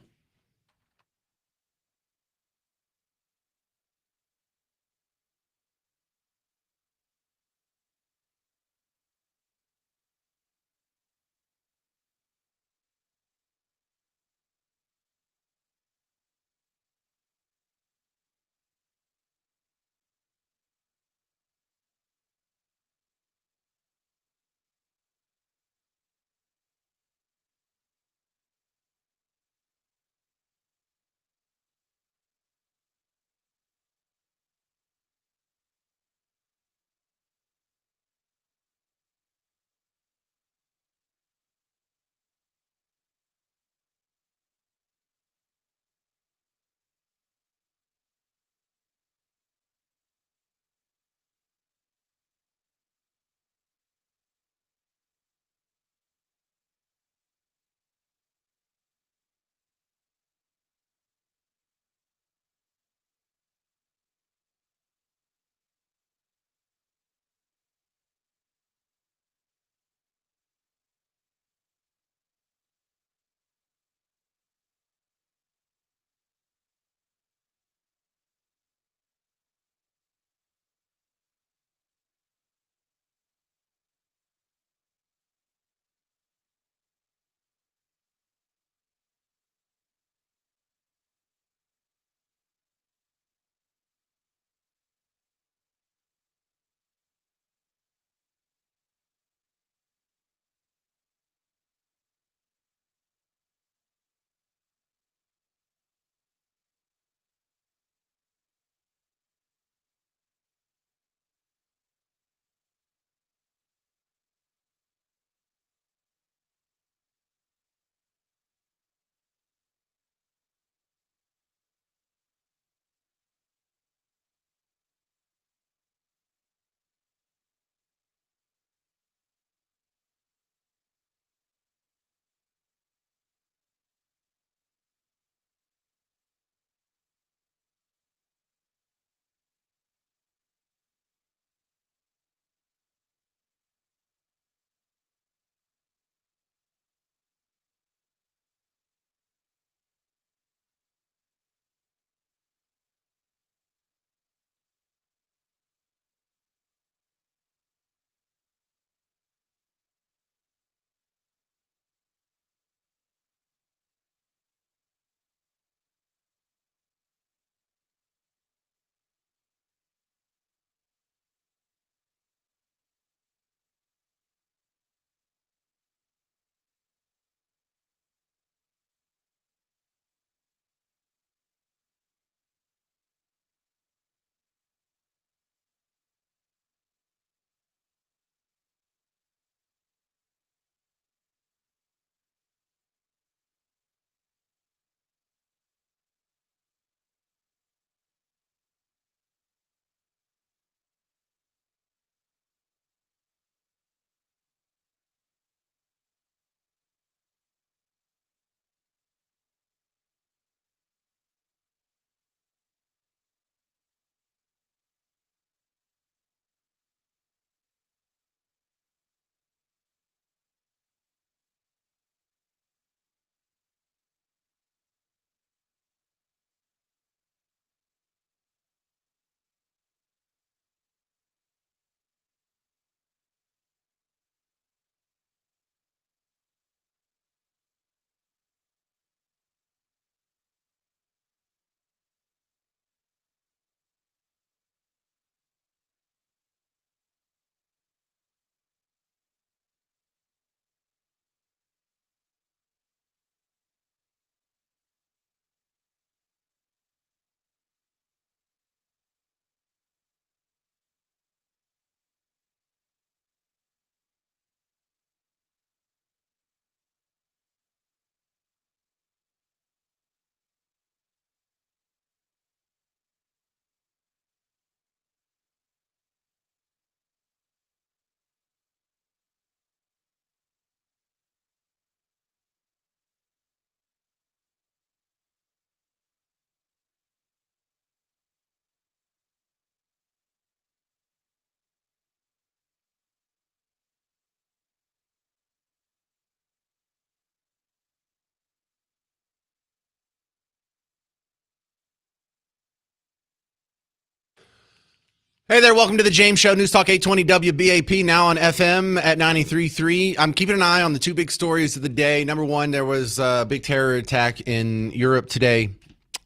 Hey there, welcome to the James Show, News Talk 820 WBAP, now on FM at 93.3. I'm keeping an eye on the two big stories of the day. Number one, there was a big terror attack in Europe today.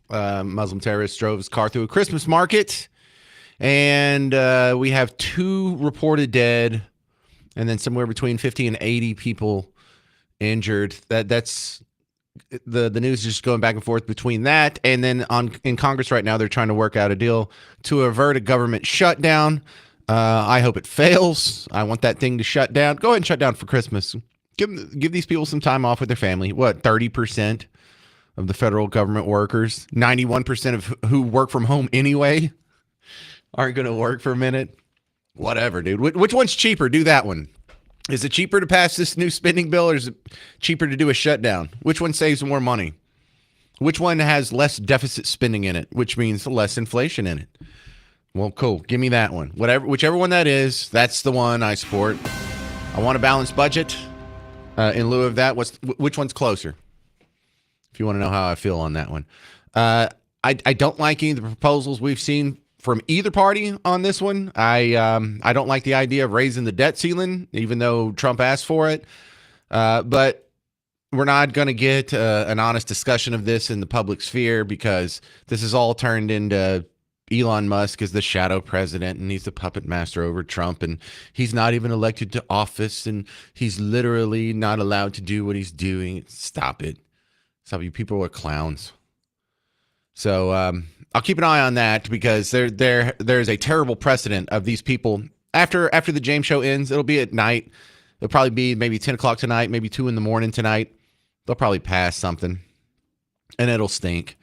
Muslim terrorist drove his car through a Christmas market, and we have 2 reported dead, and then somewhere between 50 and 80 people injured. That's the news is just going back and forth between that, and then in Congress right now they're trying to work out a deal to avert a government shutdown. I hope it fails. I want that thing to shut down. Go ahead and shut down for Christmas. Give these people some time off with their family. What, 30% of the federal government workers, 91% of who work from home anyway, aren't going to work for a minute? Whatever, dude. Which one's cheaper? Do that one. Is it cheaper to pass this new spending bill, or is it cheaper to do a shutdown? Which one saves more money? Which one has less deficit spending in it, which means less inflation in it? Well, cool. Give me that one. Whichever one that is, that's the one I support. I want a balanced budget. In lieu of that, which one's closer? If you want to know how I feel on that one. I don't like any of the proposals we've seen from either party on this one. I don't like the idea of raising the debt ceiling, even though Trump asked for it. But we're not going to get an honest discussion of this in the public sphere, because this is all turned into Elon Musk as the shadow president, and he's the puppet master over Trump, and he's not even elected to office, and he's literally not allowed to do what he's doing. Stop it. Stop. You people are clowns. So I'll keep an eye on that, because there's a terrible precedent of these people. After the James Show ends, it'll be at night. It'll probably be maybe 10 o'clock tonight, maybe 2 in the morning tonight. They'll probably pass something, and it'll stink.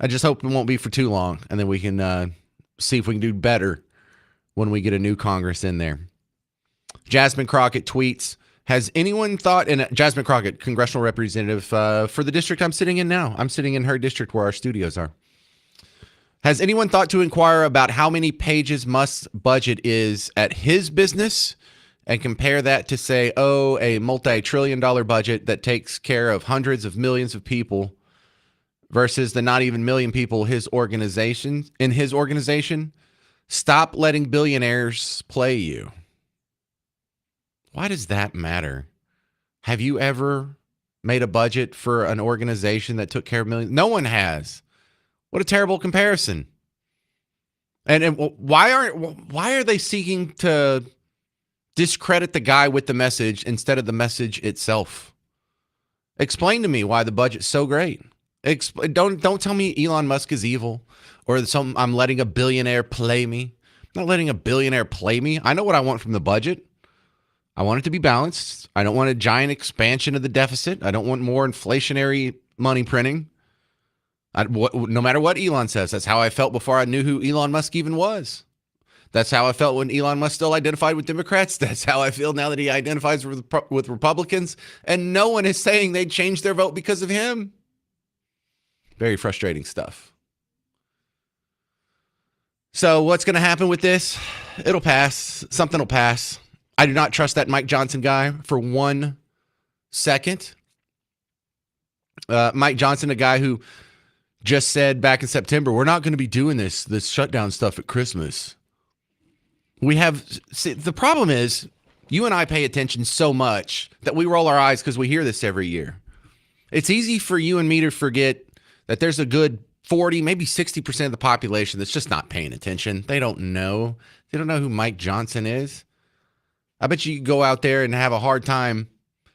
I just hope it won't be for too long, and then we can see if we can do better when we get a new Congress in there. Jasmine Crockett tweets, has anyone thought, and Jasmine Crockett, congressional representative for the district I'm sitting in now. I'm sitting in her district where our studios are. Has anyone thought to inquire about how many pages Musk's budget is at his business and compare that to, say, a multi-trillion-dollar budget that takes care of hundreds of millions of people versus the not even million people in his organization? Stop letting billionaires play you. Why does that matter? Have you ever made a budget for an organization that took care of millions? No one has. What a terrible comparison. And why are they seeking to discredit the guy with the message instead of the message itself? Explain to me why the budget's so great. Don't tell me Elon Musk is evil, or I'm letting a billionaire play me. I'm not letting a billionaire play me. I know what I want from the budget. I want it to be balanced. I don't want a giant expansion of the deficit. I don't want more inflationary money printing. No matter what Elon says, that's how I felt before I knew who Elon Musk even was. That's how I felt when Elon Musk still identified with Democrats. That's how I feel now that he identifies with Republicans. And no one is saying they'd change their vote because of him. Very frustrating stuff. So what's going to happen with this? It'll pass. Something will pass. I do not trust that Mike Johnson guy for 1 second. Mike Johnson, a guy who just said back in September, we're not going to be doing this shutdown stuff at Christmas. The problem is, you and I pay attention so much that we roll our eyes because we hear this every year. It's easy for you and me to forget that there's a good 40, maybe 60% of the population that's just not paying attention. They don't know. They don't know who Mike Johnson is. I bet you go out there and have a hard time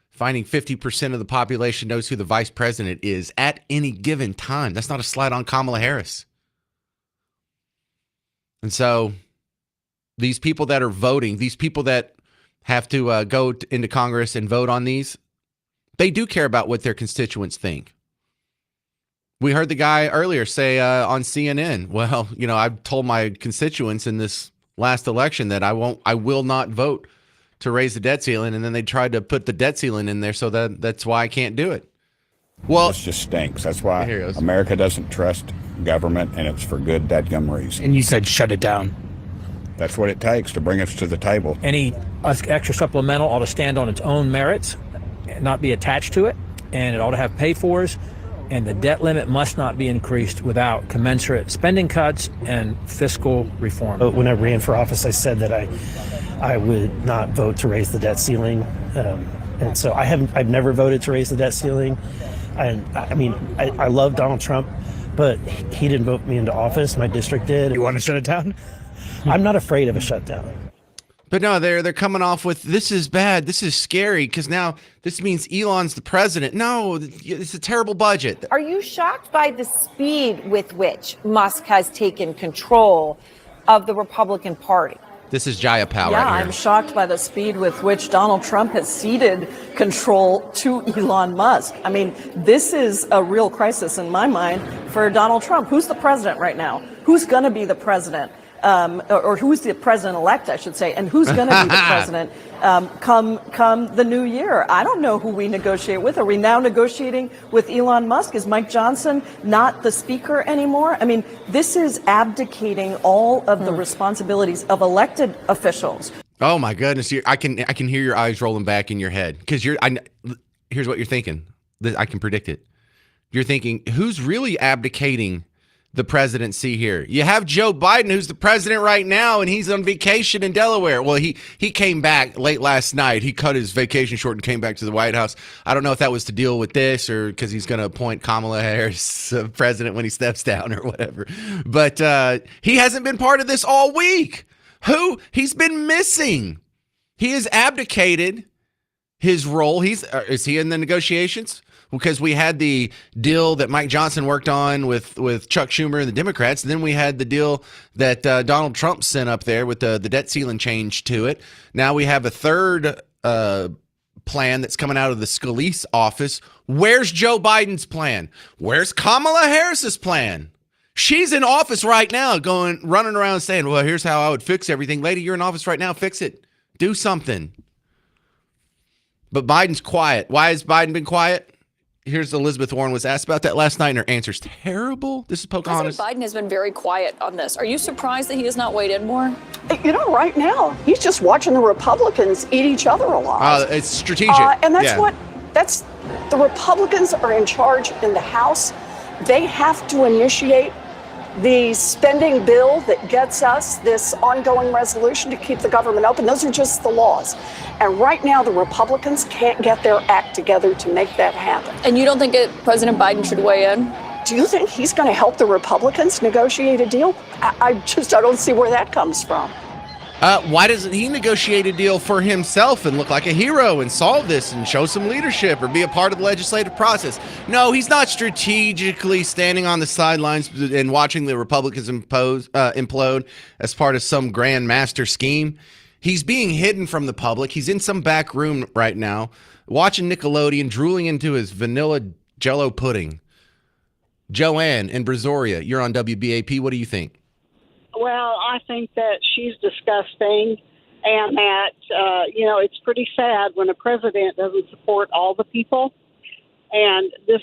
finding 50% of the population knows who the vice president is at any given time. That's not a slight on Kamala Harris. And so these people that are voting, these people that have to go into Congress and vote on these, they do care about what their constituents think. We heard the guy earlier say on CNN, well, I've told my constituents in this last election that I will not vote to raise the debt ceiling, and then they tried to put the debt ceiling in there, so that's why I can't do it. Well, this just stinks. That's why America doesn't trust government, and it's for good dadgum reason. And you said shut it down. That's what it takes to bring us to the table. Any extra supplemental ought to stand on its own merits and not be attached to it, and it ought to have pay-fors, and the debt limit must not be increased without commensurate spending cuts and fiscal reform. When I ran for office, I said that I would not vote to raise the debt ceiling, and so I've never voted to raise the debt ceiling. And I love Donald Trump, but he didn't vote me into office. My district did. You want to shut it down? I'm not afraid of a shutdown. But no, they're coming off with, this is bad, this is scary, because now this means Elon's the president. No, it's a terrible budget. Are you shocked by the speed with which Musk has taken control of the Republican Party? This is Jaya Powell Yeah, right here. I'm shocked by the speed with which Donald Trump has ceded control to Elon Musk. I mean, this is a real crisis in my mind for Donald Trump. Who's the president right now? Who's going to be the president? Or who's the president-elect, I should say, and who's going to be the president come the new year? I don't know who we negotiate with. Are we now negotiating with Elon Musk? Is Mike Johnson not the speaker anymore? I mean, this is abdicating all of the responsibilities of elected officials. Oh my goodness! I can hear your eyes rolling back in your head because here's what you're thinking. I can predict it. You're thinking, who's really abdicating the presidency here? You have Joe Biden, who's the president right now, and he's on vacation in Delaware. Well, he came back late last night. He cut his vacation short and came back to the White House. I don't know if that was to deal with this or because he's going to appoint Kamala Harris president when he steps down or whatever. But he hasn't been part of this all week. He's been missing. He has abdicated his role. Is he in the negotiations? Because we had the deal that Mike Johnson worked on with Chuck Schumer and the Democrats. And then we had the deal that Donald Trump sent up there with the debt ceiling change to it. Now we have a third plan that's coming out of the Scalise office. Where's Joe Biden's plan? Where's Kamala Harris's plan? She's in office right now running around saying, well, here's how I would fix everything. Lady, you're in office right now. Fix it. Do something. But Biden's quiet. Why has Biden been quiet? Here's Elizabeth Warren was asked about that last night, and her answer's terrible. This is Pocahontas. President Biden has been very quiet on this. Are you surprised that he has not weighed in more? You know, right now, he's just watching the Republicans eat each other alive. It's strategic. And that's the Republicans are in charge in the House. They have to initiate the spending bill that gets us this ongoing resolution to keep the government open. Those are just the laws. And right now, the Republicans can't get their act together to make that happen. And you don't think President Biden should weigh in? Do you think he's going to help the Republicans negotiate a deal? I don't see where that comes from. Why doesn't he negotiate a deal for himself and look like a hero and solve this and show some leadership or be a part of the legislative process? No, he's not strategically standing on the sidelines and watching the Republicans implode as part of some grand master scheme. He's being hidden from the public. He's in some back room right now, watching Nickelodeon, drooling into his vanilla Jell-O pudding. Joanne in Brazoria, you're on WBAP. What do you think? Well, I think that she's disgusting and that, it's pretty sad when a president doesn't support all the people. And this,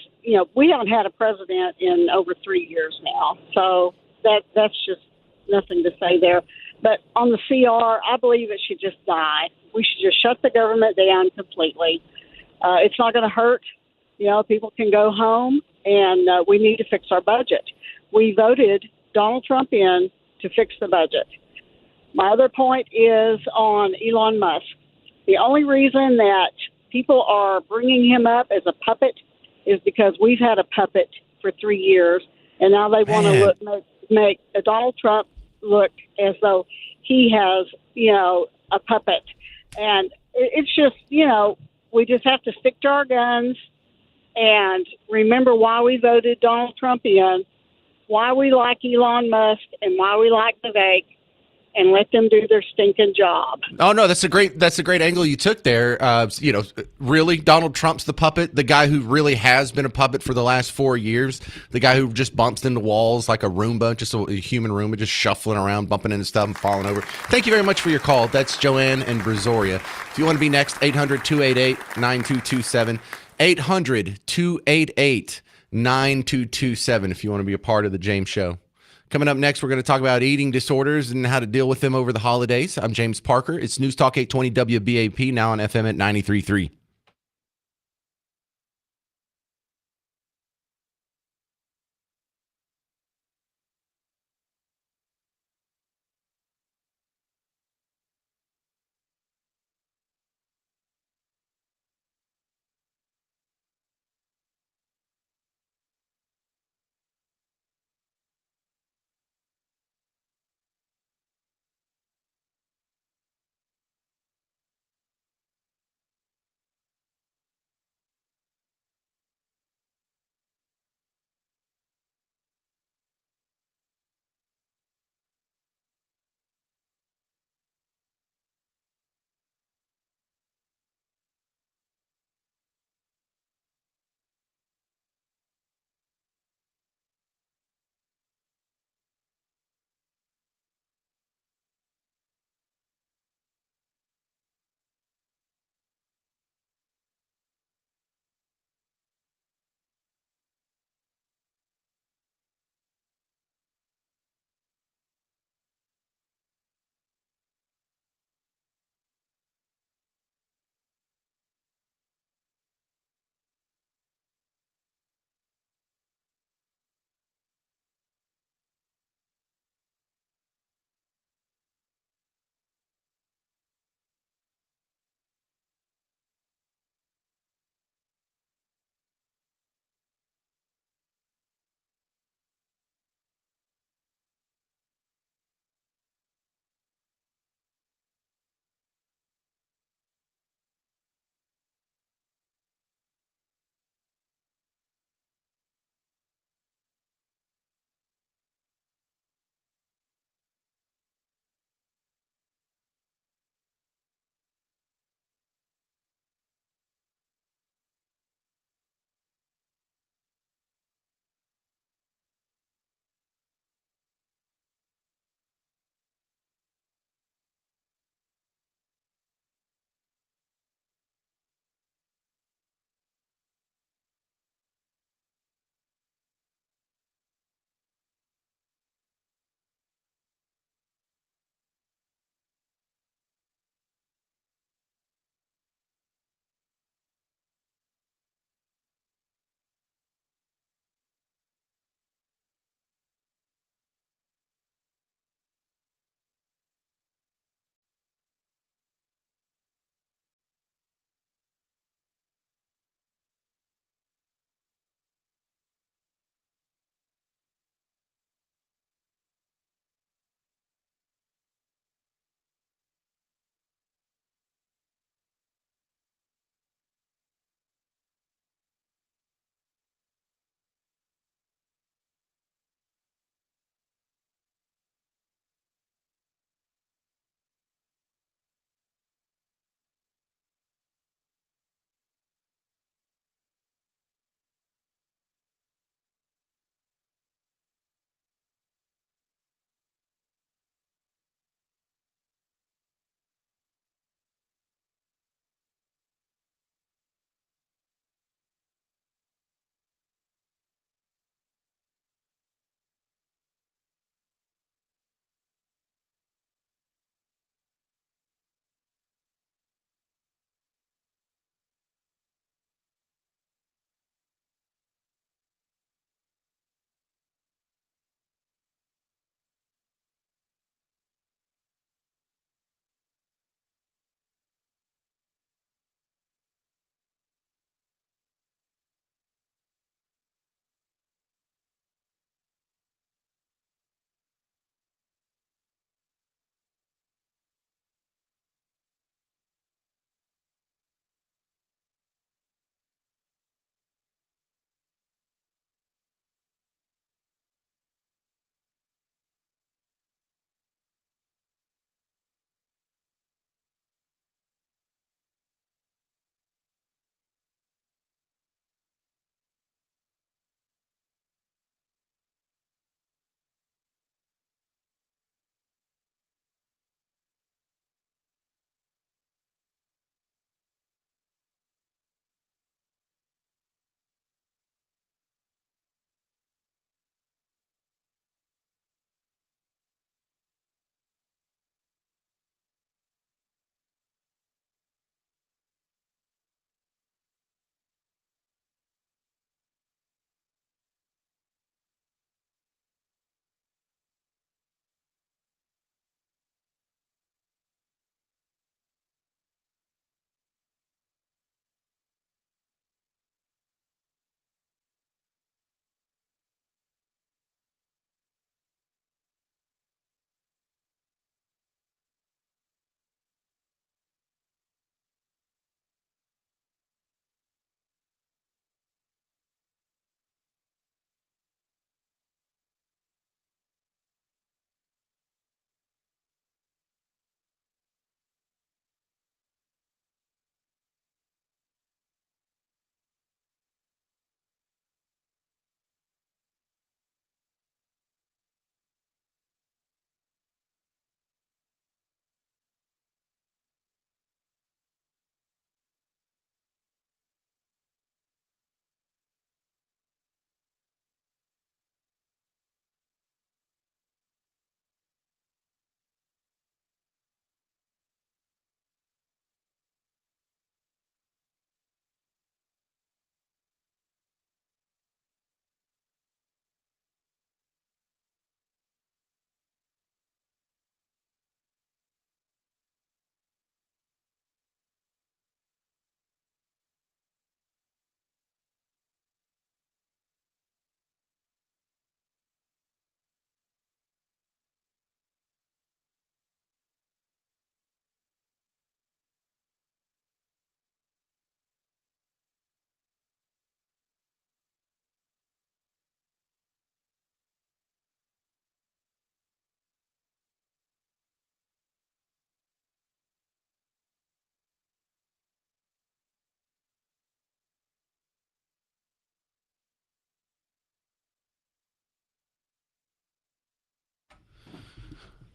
we haven't had a president in over 3 years now. So that's just nothing to say there. But on the CR, I believe it should just die. We should just shut the government down completely. It's not going to hurt. People can go home, and we need to fix our budget. We voted Donald Trump in to fix the budget. My other point is on Elon Musk. The only reason that people are bringing him up as a puppet is because we've had a puppet for 3 years, and now they want to make Donald Trump look as though he has, a puppet. And it's just, we just have to stick to our guns and remember why we voted Donald Trump in, why we like Elon Musk, and why we like Vivek, and let them do their stinking job. Oh no, that's a great angle you took there. Really, Donald Trump's the puppet, the guy who really has been a puppet for the last 4 years, the guy who just bumps into walls like a Roomba, just a human Roomba, just shuffling around, bumping into stuff and falling over. Thank you very much for your call. That's Joanne and Brazoria. If you want to be next, 800-288-9227, 800-288-9227 if you want to be a part of the James Show. Coming up next, we're going to talk about eating disorders and how to deal with them over the holidays. I'm James Parker. It's News Talk 820 WBAP, now on FM at 93.3.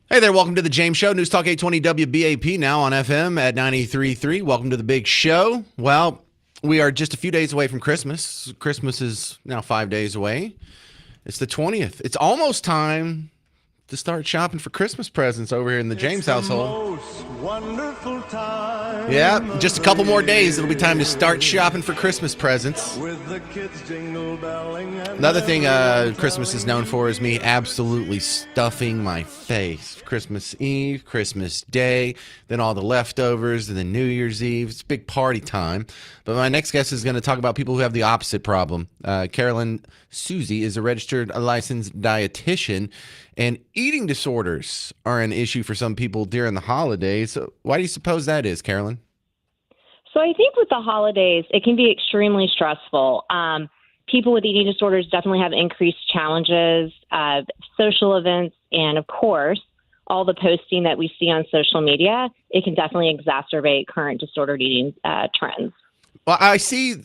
Hey there, welcome to the James Show. News Talk 820 WBAP now on FM at 93.3. Welcome to the big show. Well, we are just a few days away from Christmas. Christmas is now 5 days away. It's the 20th. It's almost time to start shopping for Christmas presents over here in the James household. Wonderful time. Yeah, just a couple more days. It'll be time to start shopping for Christmas presents. With the kids jingle belling. Another thing Christmas is known for is me absolutely stuffing my face. Christmas Eve, Christmas Day, then all the leftovers, and then New Year's Eve. It's big party time. But my next guest is going to talk about people who have the opposite problem. Carolyn Susie is a registered licensed dietitian, and eating disorders are an issue for some people during the holidays. So why do you suppose that is, Carolyn? So I think with the holidays, it can be extremely stressful. People with eating disorders definitely have increased challenges, social events, and of course, all the posting that we see on social media. It can definitely exacerbate current disordered eating trends. Well, I see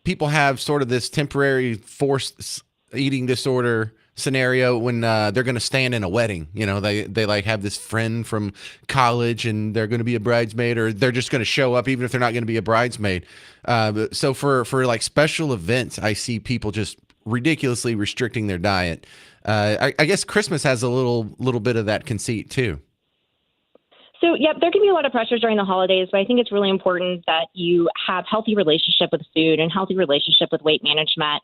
people have sort of this temporary forced eating disorder scenario when they're going to stand in a wedding. You know, they like have this friend from college and they're going to be a bridesmaid, or they're just going to show up even if they're not going to be a bridesmaid. So for like special events, I see people just ridiculously restricting their diet. I guess Christmas has a little bit of that conceit too. So, yeah, there can be a lot of pressures during the holidays, but I think it's really important that you have healthy relationship with food and healthy relationship with weight management.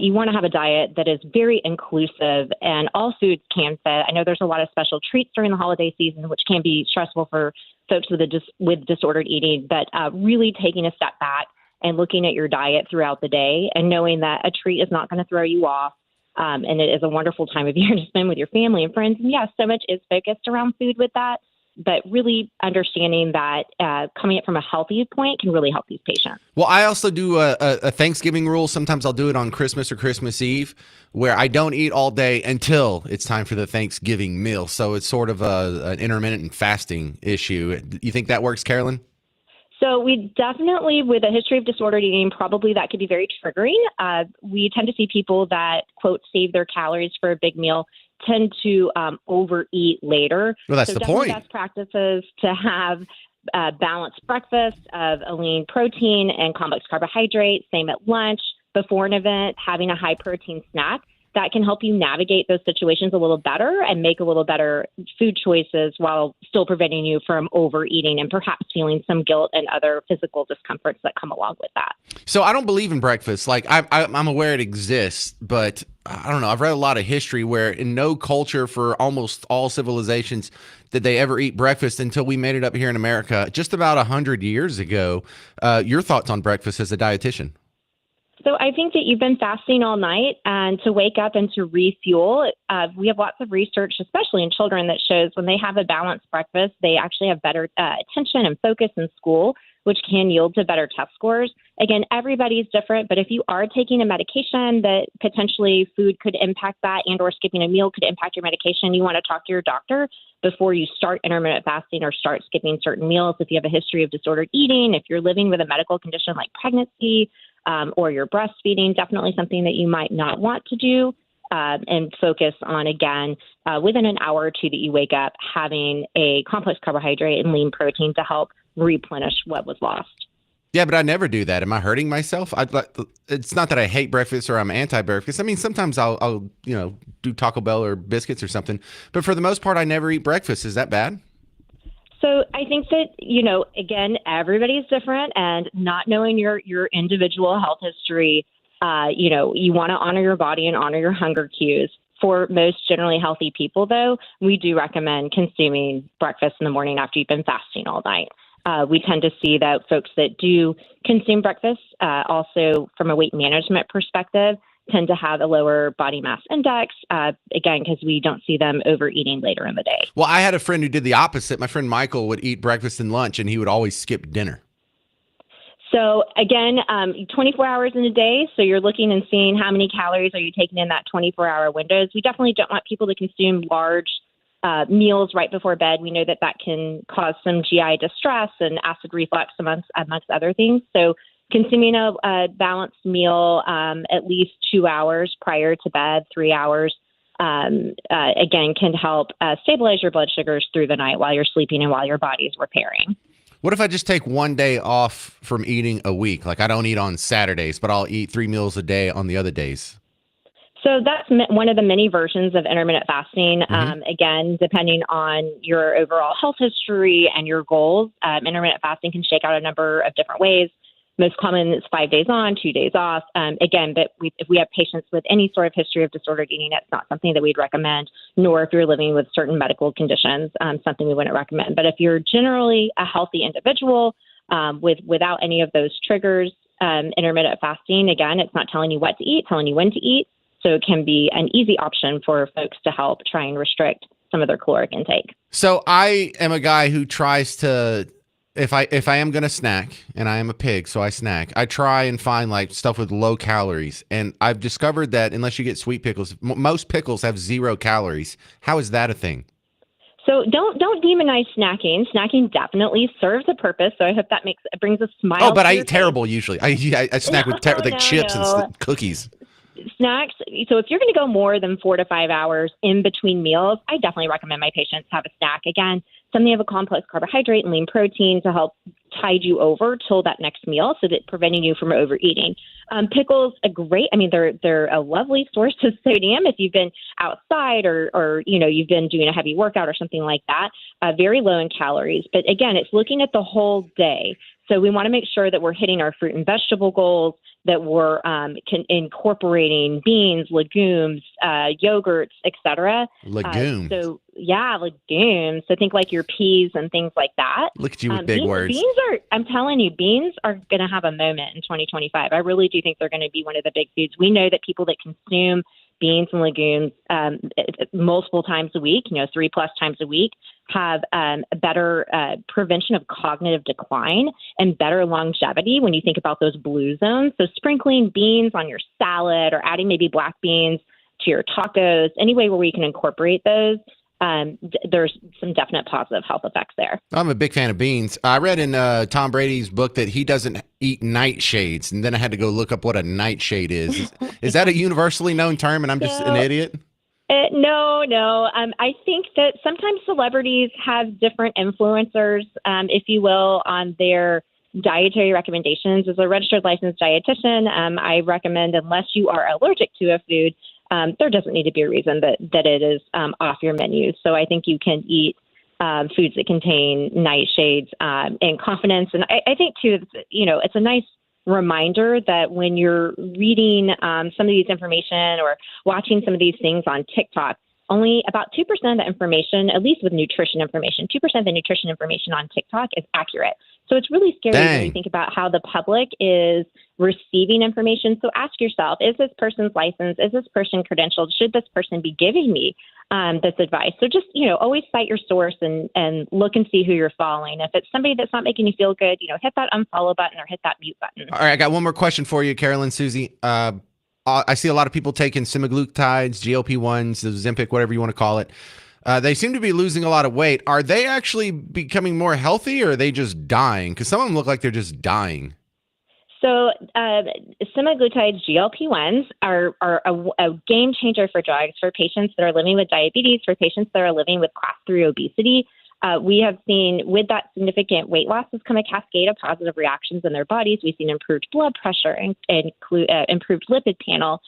You want to have a diet that is very inclusive, and all foods can fit. I know there's a lot of special treats during the holiday season, which can be stressful for folks with disordered eating, but really taking a step back and looking at your diet throughout the day and knowing that a treat is not going to throw you off. And it is a wonderful time of year to spend with your family and friends. And yes, so much is focused around food with that, but really understanding that coming at from a healthy point can really help these patients. Well, I also do a Thanksgiving rule. Sometimes I'll do it on Christmas or Christmas Eve, where I don't eat all day until it's time for the Thanksgiving meal. So it's sort of an intermittent fasting issue. You think that works, Carolyn? So we definitely, with a history of disordered eating, probably that could be very triggering. We tend to see people that, quote, save their calories for a big meal tend to overeat later. Well, that's so the point. Best practices to have balanced breakfast of a lean protein and complex carbohydrates, same at lunch, before an event, having a high protein snack. That can help you navigate those situations a little better and make a little better food choices while still preventing you from overeating and perhaps feeling some guilt and other physical discomforts that come along with that. So I don't believe in breakfast. Like I'm aware it exists, but I don't know. I've read a lot of history where in no culture for almost all civilizations did they ever eat breakfast until we made it up here in America just about 100 years ago. Your thoughts on breakfast as a dietitian? So I think that you've been fasting all night, and to wake up and to refuel, we have lots of research, especially in children, that shows when they have a balanced breakfast, they actually have better attention and focus in school, which can yield to better test scores. Again, everybody's different, but if you are taking a medication that potentially food could impact that, and or skipping a meal could impact your medication, you want to talk to your doctor before you start intermittent fasting or start skipping certain meals. If you have a history of disordered eating, if you're living with a medical condition like pregnancy, or you're breastfeeding, definitely something that you might not want to do, and focus on, again, within an hour or two that you wake up, having a complex carbohydrate and lean protein to help replenish what was lost. Yeah, but I never do that. Am I hurting myself? It's not that I hate breakfast or I'm anti-breakfast. I mean, sometimes I'll do Taco Bell or biscuits or something, but for the most part, I never eat breakfast. Is that bad? So I think that, again, everybody's different, and not knowing your individual health history, you want to honor your body and honor your hunger cues. For most generally healthy people, though, we do recommend consuming breakfast in the morning after you've been fasting all night. We tend to see that folks that do consume breakfast, also from a weight management perspective, tend to have a lower body mass index, again, because we don't see them overeating later in the day. Well, I had a friend who did the opposite. My friend Michael would eat breakfast and lunch, and he would always skip dinner. So again, 24 hours in a day. So you're looking and seeing how many calories are you taking in that 24-hour windows. We definitely don't want people to consume large meals right before bed. We know that can cause some GI distress and acid reflux amongst other things. So consuming a balanced meal at least 2 hours prior to bed, 3 hours again, can help stabilize your blood sugars through the night while you're sleeping and while your body's repairing. What if I just take one day off from eating a week? Like I don't eat on Saturdays, but I'll eat 3 meals a day on the other days. So that's one of the many versions of intermittent fasting. Again, depending on your overall health history and your goals, intermittent fasting can shake out a number of different ways. Most common is 5 days on, 2 days off. Again, but if we have patients with any sort of history of disordered eating, that's not something that we'd recommend, nor if you're living with certain medical conditions, something we wouldn't recommend. But if you're generally a healthy individual without any of those triggers, intermittent fasting, again, it's not telling you what to eat, telling you when to eat. So it can be an easy option for folks to help try and restrict some of their caloric intake. So I am a guy who tries to, if I am going to snack, and I am a pig, so I snack, I try and find like stuff with low calories. And I've discovered that unless you get sweet pickles, most pickles have 0 calories. How is that a thing? So don't demonize snacking. Snacking definitely serves a purpose. So I hope that brings a smile. Oh, but to I your eat terrible usually. I snack with like chips and cookies. Snacks. So if you're going to go more than 4 to 5 hours in between meals, I definitely recommend my patients have a snack. Again, something of a complex carbohydrate and lean protein to help tide you over till that next meal, so that preventing you from overeating. Pickles, they're a lovely source of sodium if you've been outside or you've been doing a heavy workout or something like that. Very low in calories, but again, it's looking at the whole day. So we want to make sure that we're hitting our fruit and vegetable goals, that we're incorporating beans, legumes, yogurts, etc. Legumes. Legumes. So think like your peas and things like that. Look at you with big words. I'm telling you, beans are going to have a moment in 2025. I really do think they're going to be one of the big foods. We know that people that consume beans and legumes multiple times a week, 3+ times a week, have a better prevention of cognitive decline and better longevity when you think about those blue zones. So sprinkling beans on your salad or adding maybe black beans to your tacos, any way where we can incorporate those, there's some definite positive health effects there. I'm a big fan of beans. I read in Tom Brady's book that he doesn't eat nightshades, and then I had to go look up what a nightshade is. Is that a universally known term, and I'm just an idiot? No. I think that sometimes celebrities have different influencers, if you will, on their dietary recommendations. As a registered licensed dietitian, I recommend, unless you are allergic to a food, there doesn't need to be a reason that it is off your menu. So I think you can eat foods that contain nightshades in confidence. And I think, too, it's a nice reminder that when you're reading some of these information or watching some of these things on TikTok, only about 2% of the information, at least with nutrition information, 2% of the nutrition information on TikTok is accurate. So it's really scary when you think about how the public is receiving information. So ask yourself, is this person's licensed? Is this person credentialed? Should this person be giving me this advice? So just, always cite your source and look and see who you're following. If it's somebody that's not making you feel good, hit that unfollow button or hit that mute button. All right, I got one more question for you, Carolyn, Susie. I see a lot of people taking semaglutides, GLP-1s, Ozempic, whatever you want to call it. They seem to be losing a lot of weight. Are they actually becoming more healthy, or are they just dying? Because some of them look like they're just dying. So semaglutides, GLP-1s, are a game changer for drugs for patients that are living with diabetes, for patients that are living with class 3 obesity. We have seen with that significant weight loss has come a cascade of positive reactions in their bodies. We've seen improved blood pressure and improved lipid panel,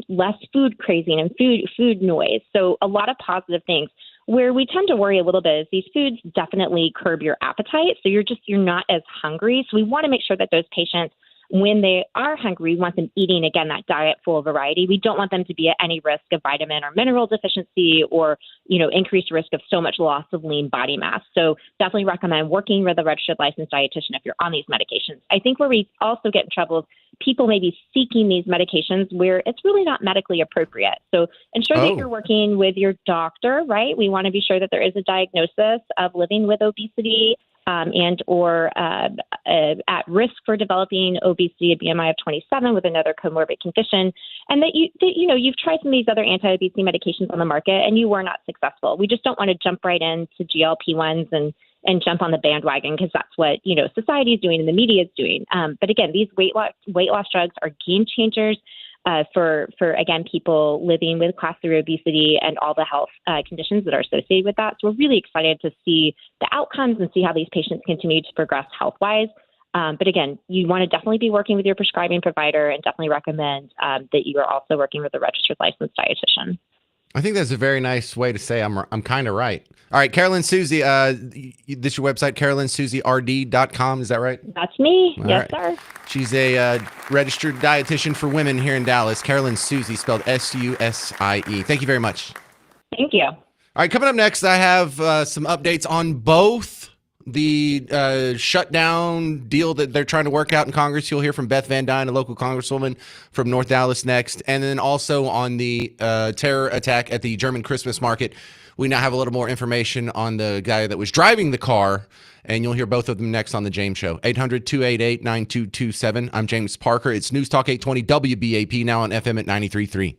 less food craving and food noise. So a lot of positive things. Where we tend to worry a little bit is these foods definitely curb your appetite. So you're not as hungry. So we want to make sure that those patients, when they are hungry, we want them eating, again, that diet full of variety. We don't want them to be at any risk of vitamin or mineral deficiency or, increased risk of so much loss of lean body mass. So definitely recommend working with a registered licensed dietitian if you're on these medications. I think where we also get in trouble is people may be seeking these medications where it's really not medically appropriate. So ensure that you're working with your doctor, right? We want to be sure that there is a diagnosis of living with obesity and or at risk for developing obesity, a BMI of 27 with another comorbid condition, and that you've tried some of these other anti-obesity medications on the market and you were not successful. We just don't want to jump right into GLP-1s and jump on the bandwagon because that's what society is doing and the media is doing. But again, these weight loss drugs are game changers. for again people living with class 3 obesity and all the health conditions that are associated with that. So we're really excited to see the outcomes and see how these patients continue to progress health wise. But again, you want to definitely be working with your prescribing provider and definitely recommend that you are also working with a registered licensed dietitian. I think that's a very nice way to say I'm kind of right. All right, Carolyn Susie, this your website, carolynsusierd.com, is that right? That's me. All yes, right. sir. She's a registered dietitian for women here in Dallas. Carolyn Susie, spelled Susie. Thank you very much. Thank you. All right, coming up next, I have some updates on both the shutdown deal that they're trying to work out in Congress. You'll hear from Beth Van Dyne, a local congresswoman from North Dallas, next. And then also on the terror attack at the German Christmas market. We now have a little more information on the guy that was driving the car, and you'll hear both of them next on The James Show. 800-288-9227. I'm James Parker. It's News Talk 820 WBAP, now on FM at 93.3.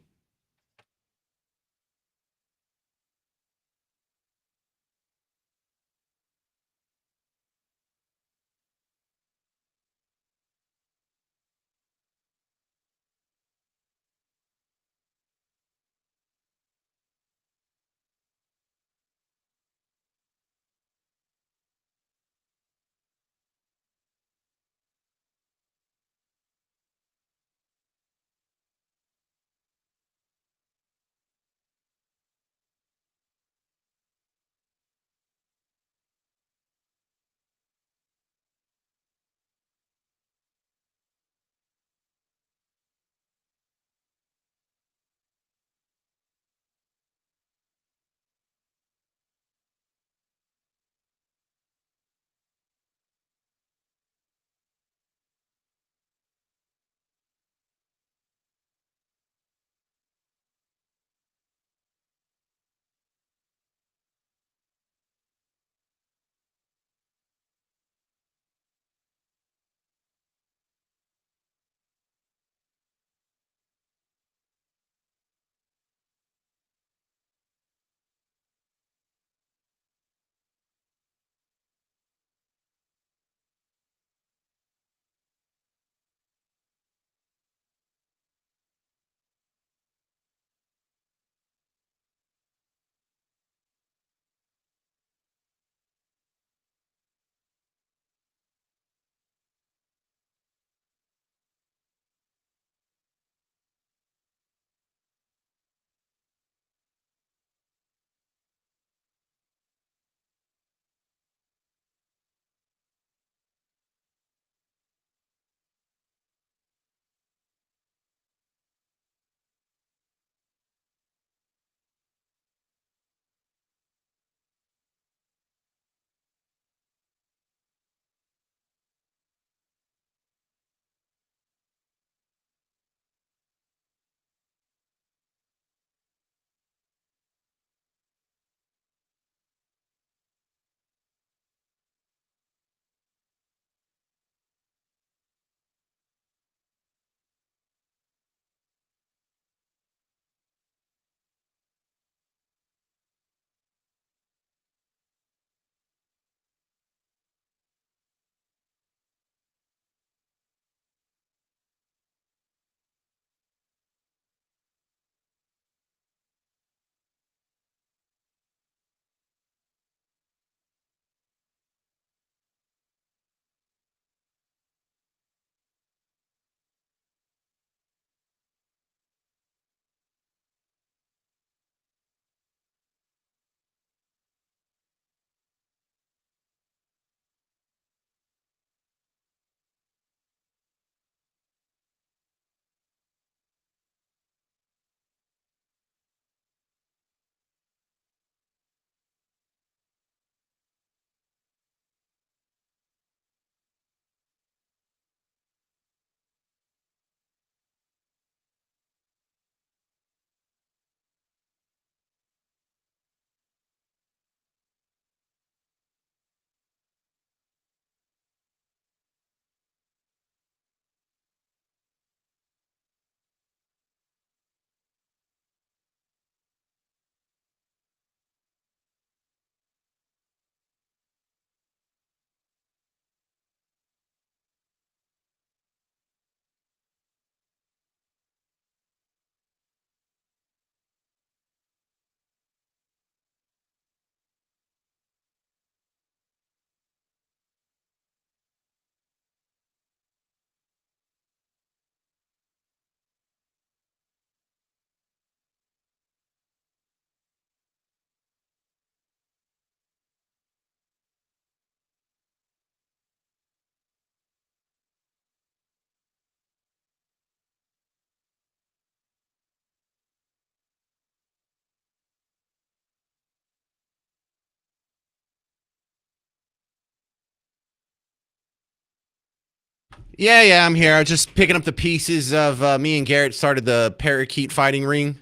Yeah, I'm here. I was just picking up the pieces of me and Garrett started the parakeet fighting ring.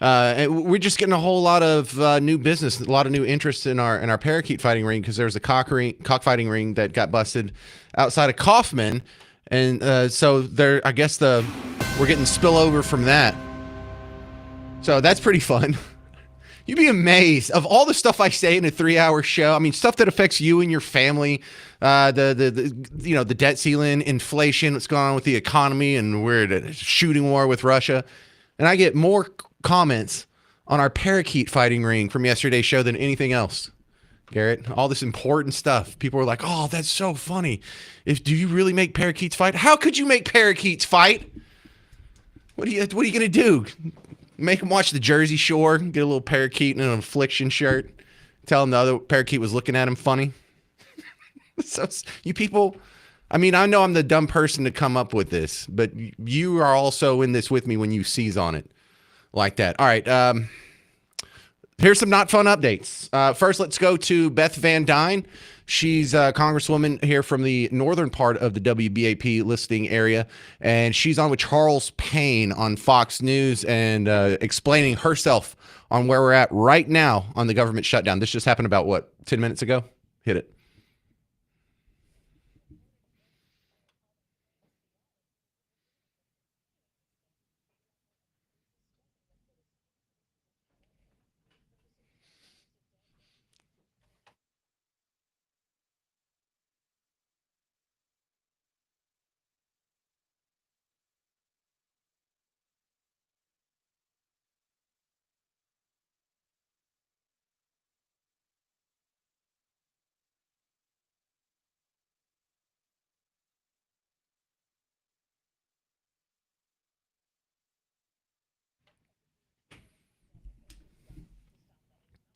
And we're just getting a whole lot of new business, a lot of new interest in our parakeet fighting ring because there was a cockfighting ring that got busted outside of Kaufman, and so I guess we're getting spillover from that. So that's pretty fun. You'd be amazed of all the stuff I say in a 3-hour show. I mean, stuff that affects you and your family, the debt ceiling, inflation, what's going on with the economy, and we're at a shooting war with Russia. And I get more comments on our parakeet fighting ring from yesterday's show than anything else. Garrett, all this important stuff. People were like, "Oh, that's so funny. Do you really make parakeets fight? How could you make parakeets fight? What are you gonna do? Make them watch the Jersey Shore, get a little parakeet in an affliction shirt, tell him the other parakeet was looking at him funny." So you people, I mean, I know I'm the dumb person to come up with this, but you are also in this with me when you seize on it like that. All right, here's some not fun updates. First, let's go to Beth Van Dyne. She's a congresswoman here from the northern part of the WBAP listing area, and she's on with Charles Payne on Fox News and explaining herself on where we're at right now on the government shutdown. This just happened about, 10 minutes ago? Hit it.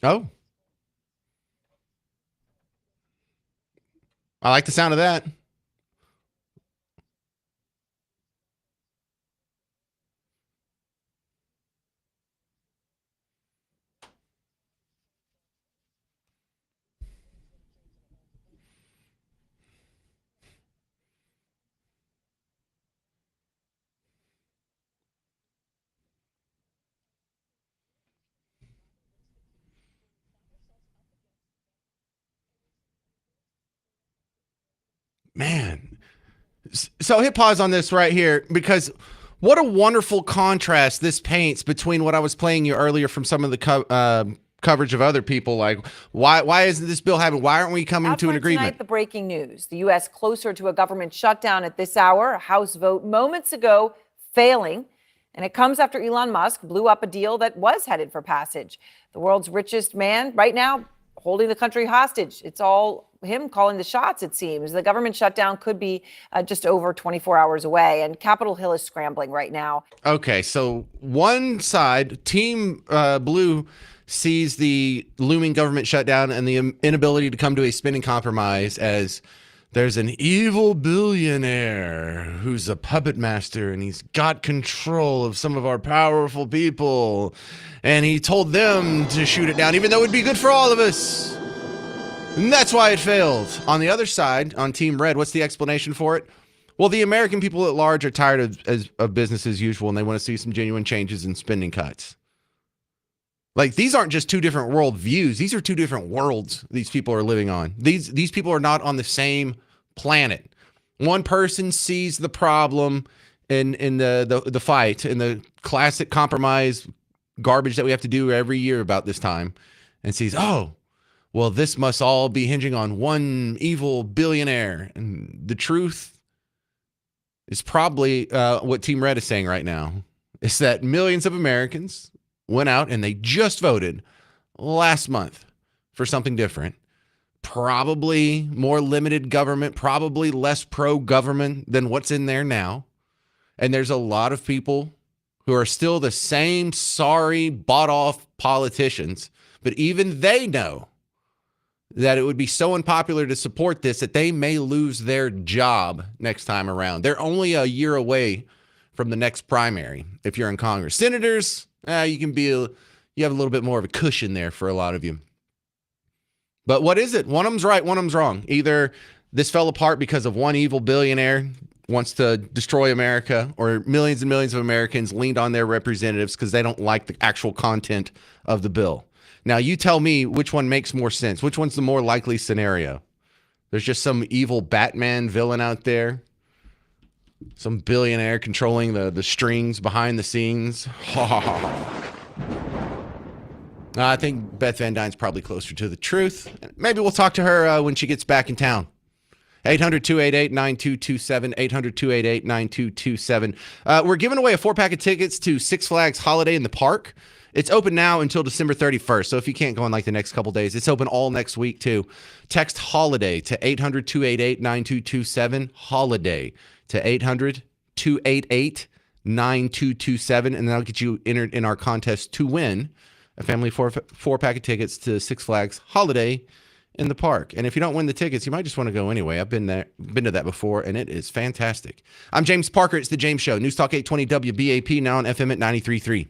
Oh, I like the sound of that. Man. So hit pause on this right here because what a wonderful contrast this paints between what I was playing you earlier from some of the coverage of other people. Like, why isn't this bill happening? Why aren't we coming to an agreement? Tonight, the breaking news: the U.S. closer to a government shutdown at this hour. A House vote moments ago failing, and it comes after Elon Musk blew up a deal that was headed for passage. The world's richest man right now holding the country hostage. It's all him calling the shots, it seems. The government shutdown could be just over 24 hours away, and Capitol Hill is scrambling right now. Okay, so one side, Team Blue, sees the looming government shutdown and the inability to come to a spending compromise as there's an evil billionaire who's a puppet master, and he's got control of some of our powerful people, and he told them to shoot it down, even though it would be good for all of us. And that's why it failed. On the other side, on Team Red, what's the explanation for it? Well, the American people at large are tired of business as usual, and they want to see some genuine changes in spending cuts. Like, these aren't just two different world views. These are two different worlds these people are living on. These people are not on the same planet. One person sees the problem in the fight, in the classic compromise garbage that we have to do every year about this time, and sees, oh, well, this must all be hinging on one evil billionaire. And the truth is probably what Team Red is saying right now. Is that millions of Americans went out and they just voted last month for something different. Probably more limited government, probably less pro-government than what's in there now. And there's a lot of people who are still the same sorry, bought-off politicians. But even they know that it would be so unpopular to support this that they may lose their job next time around. They're only a year away from the next primary if you're in Congress. Senators, you have a little bit more of a cushion there for a lot of you. But what is it? One of them's right, one of them's wrong. Either This fell apart because of one evil billionaire wants to destroy America, or millions and millions of Americans leaned on their representatives because they don't like the actual content of the bill. Now, you tell me which one makes more sense. Which one's the more likely scenario? There's just some evil Batman villain out there, some billionaire controlling the strings behind the scenes. I think Beth Van Dyne's probably closer to the truth. Maybe we'll talk to her when she gets back in town. 800-288-9227, 800-288-9227. We're giving away a 4-pack of tickets to Six Flags Holiday in the Park. It's open now until December 31st. So if you can't go in like the next couple days, it's open all next week too. Text HOLIDAY to 800-288-9227. HOLIDAY to 800-288-9227. And that'll get you entered in our contest to win a family 4-pack of tickets to Six Flags Holiday in the Park. And if you don't win the tickets, you might just want to go anyway. I've been to that before, and it is fantastic. I'm James Parker. It's The James Show. News Talk 820 WBAP, now on FM at 93.3.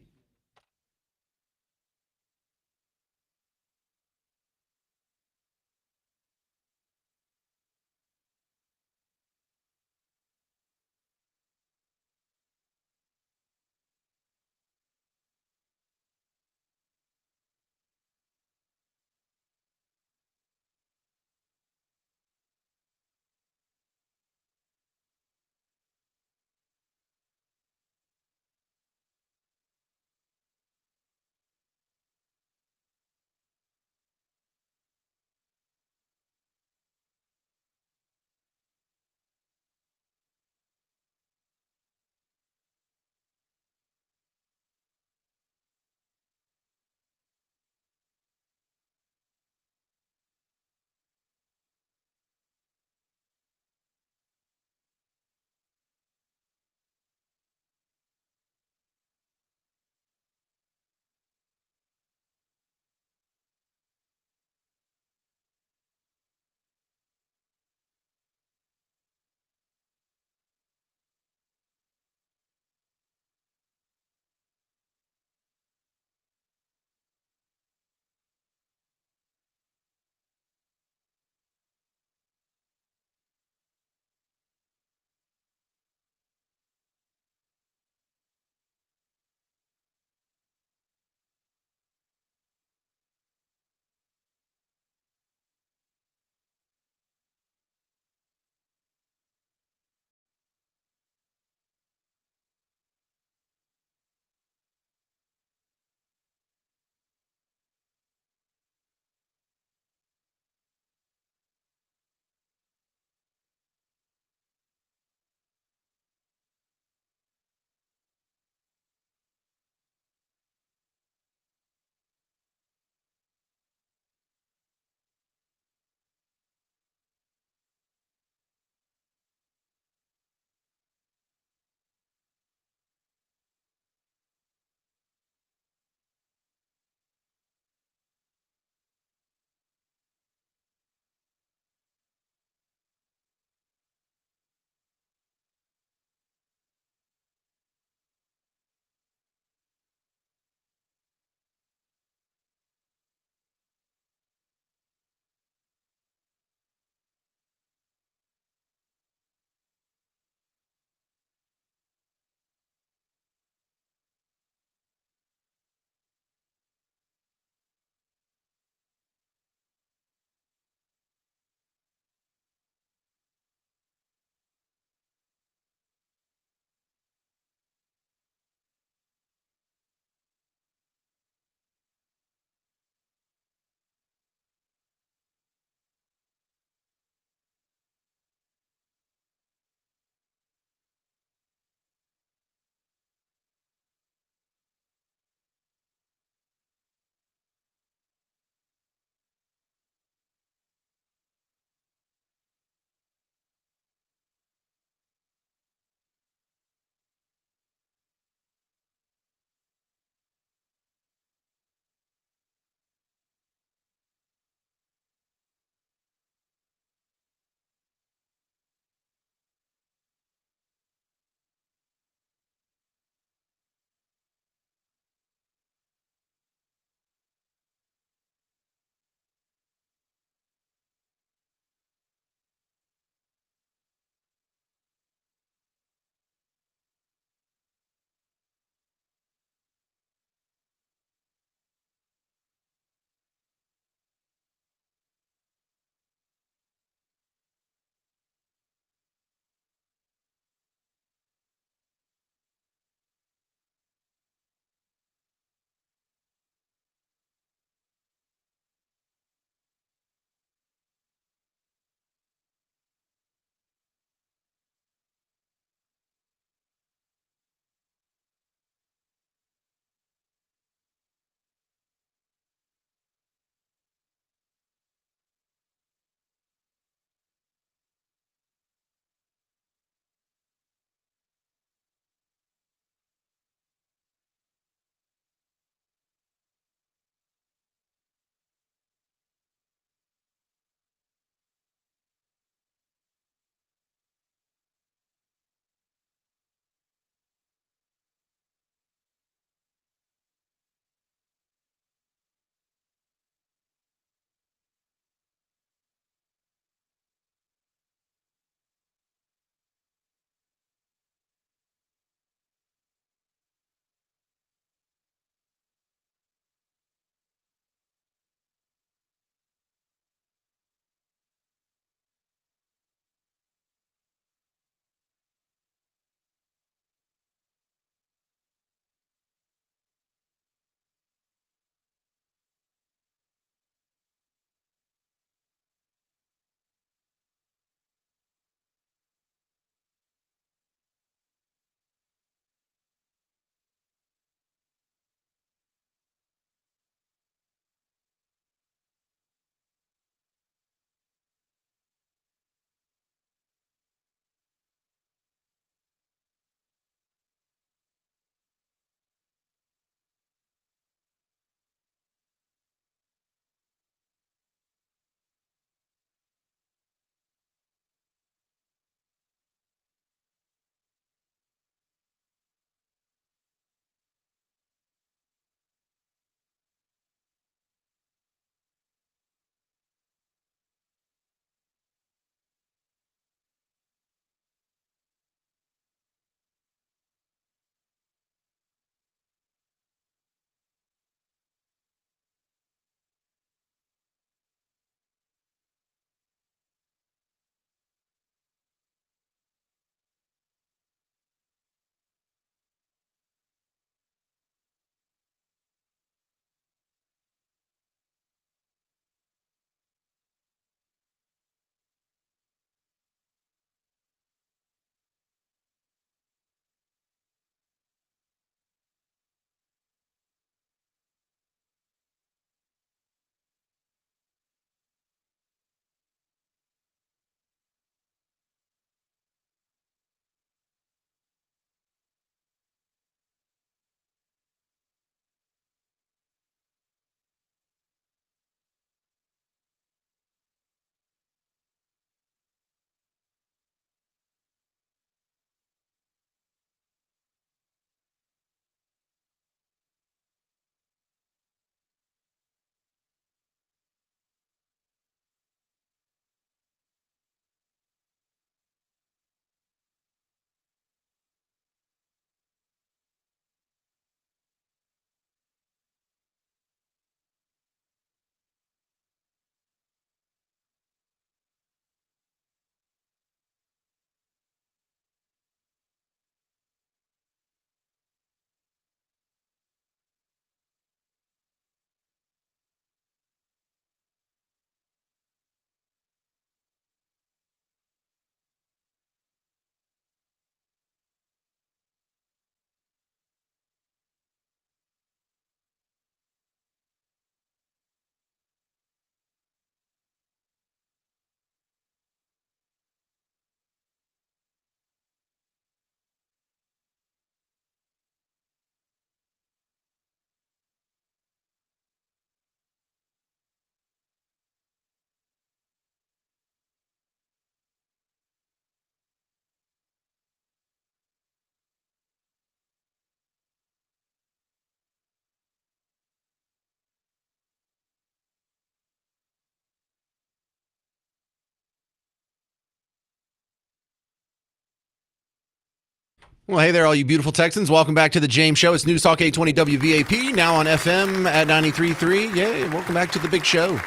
Well, hey there, all you beautiful Texans. Welcome back to the James Show. It's News Talk 820 WVAP, now on FM at 93.3. Yeah, welcome back to the big show.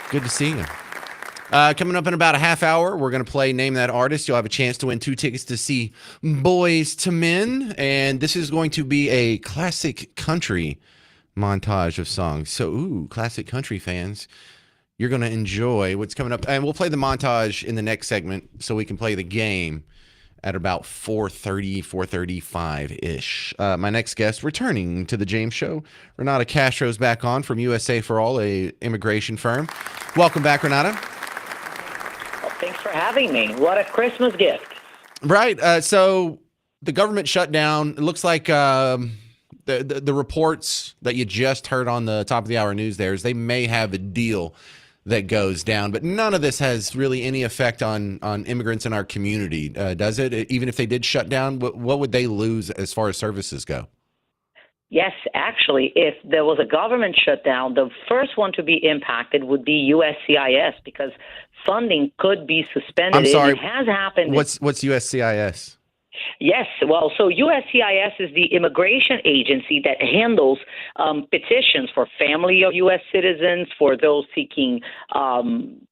Good to see you. Coming up in about a half hour, we're going to play Name That Artist. You'll have a chance to win 2 tickets to see Boys to Men. And this is going to be a classic country montage of songs. So, classic country fans, you're going to enjoy what's coming up. And we'll play the montage in the next segment so we can play the game at about 4:30, 4:35-ish. My next guest, returning to the James Show, Renata Castro's back on from USA for All, a immigration firm. Welcome back, Renata. Well, thanks for having me. What a Christmas gift. Right. So the government shutdown, it looks like the reports that you just heard on the top of the hour news there is they may have a deal that goes down, but none of this has really any effect on immigrants in our community, does it? Even if they did shut down, what would they lose as far as services go? Yes, actually, if there was a government shutdown, the first one to be impacted would be USCIS because funding could be suspended. I'm sorry. It has happened. What's USCIS? Yes. Well, so USCIS is the immigration agency that handles petitions for family of U.S. citizens, for those seeking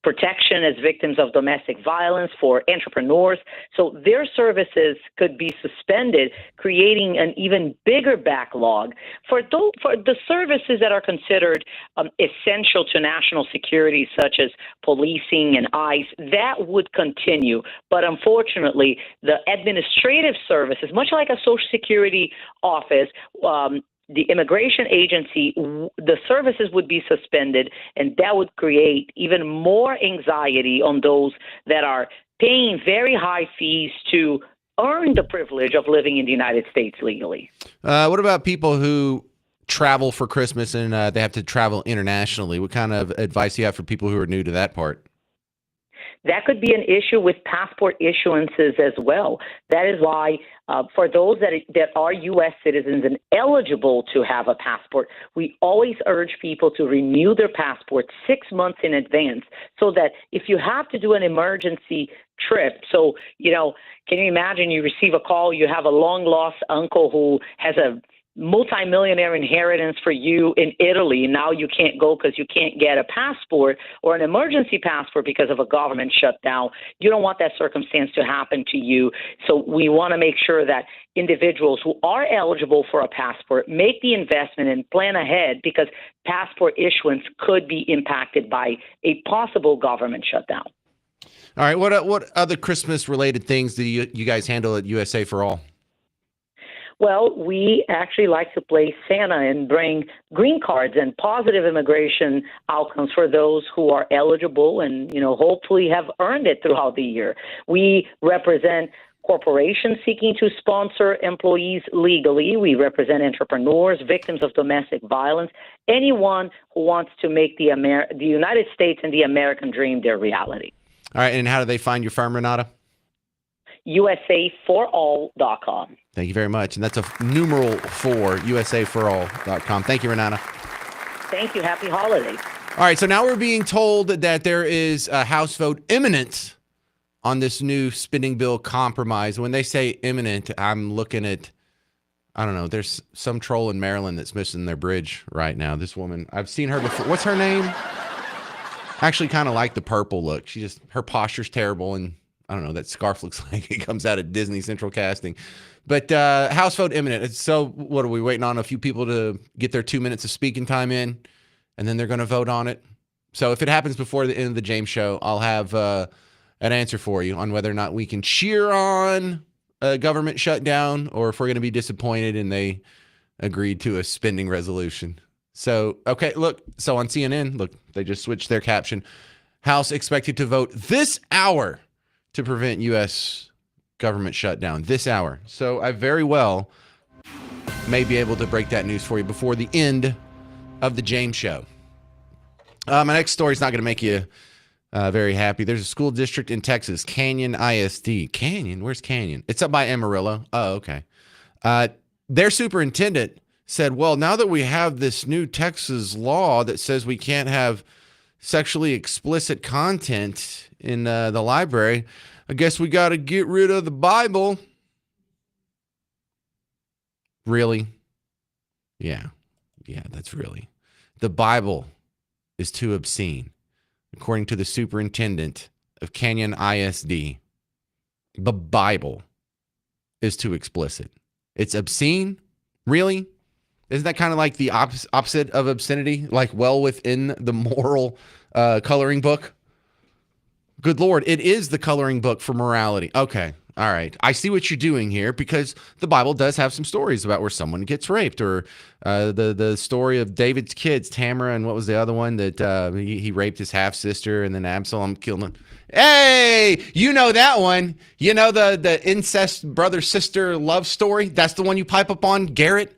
protection as victims of domestic violence, for entrepreneurs. So their services could be suspended, creating an even bigger backlog for the services that are considered essential to national security, such as policing and ICE. That would continue. But unfortunately, the administrative services, much like a Social Security office, the immigration agency, the services would be suspended, and that would create even more anxiety on those that are paying very high fees to earn the privilege of living in the United States legally. What about people who travel for Christmas and they have to travel internationally? What kind of advice do you have for people who are new to that part? That could be an issue with passport issuances as well. That is why for those that are U.S. citizens and eligible to have a passport, we always urge people to renew their passport 6 months in advance so that if you have to do an emergency trip, so, can you imagine you receive a call, you have a long-lost uncle who has a multi-millionaire inheritance for you in Italy. Now you can't go because you can't get a passport or an emergency passport because of a government shutdown. You don't want that circumstance to happen to you. So we want to make sure that individuals who are eligible for a passport make the investment and plan ahead because passport issuance could be impacted by a possible government shutdown. All right. What other Christmas-related things do you guys handle at USA for All? Well, we actually like to play Santa and bring green cards and positive immigration outcomes for those who are eligible and, hopefully have earned it throughout the year. We represent corporations seeking to sponsor employees legally. We represent entrepreneurs, victims of domestic violence, anyone who wants to make the United States and the American dream their reality. All right. And how do they find your firm, Renata? USAforall.com. Thank you very much. And that's a numeral 4, USAforall.com. Thank you, Renata. Thank you. Happy holidays. All right. So now we're being told that there is a House vote imminent on this new spending bill compromise. When they say imminent, I'm looking at, I don't know, there's some troll in Maryland that's missing their bridge right now. This woman, I've seen her before. What's her name? I actually kind of like the purple look. Her posture's terrible, and I don't know, that scarf looks like it comes out of Disney Central Casting. But House vote imminent. So what are we waiting on? A few people to get their 2 minutes of speaking time in, and then they're going to vote on it. So if it happens before the end of the James Show, I'll have an answer for you on whether or not we can cheer on a government shutdown or if we're going to be disappointed and they agreed to a spending resolution. So, okay, look. So on CNN, look, they just switched their caption. House expected to vote this hour to prevent U.S. government shutdown this hour. So I very well may be able to break that news for you before the end of the James Show. My next story is not going to make you very happy. There's a school district in Texas, Canyon ISD. Canyon? Where's Canyon? It's up by Amarillo. Oh, okay. Their superintendent said, well, now that we have this new Texas law that says we can't have sexually explicit content in the library, I guess we got to get rid of the Bible. Really? Yeah. Yeah, that's really. The Bible is too obscene, according to the superintendent of Canyon ISD. The Bible is too explicit. It's obscene? Really? Isn't that kind of like the opposite of obscenity? Like well within the moral coloring book? Good Lord, it is the coloring book for morality. Okay. All right. I see what you're doing here because the Bible does have some stories about where someone gets raped, or the story of David's kids, Tamara, and what was the other one that he raped his half sister and then Absalom killed him. Hey, you know that one. You know the incest brother sister love story? That's the one you pipe up on, Garrett?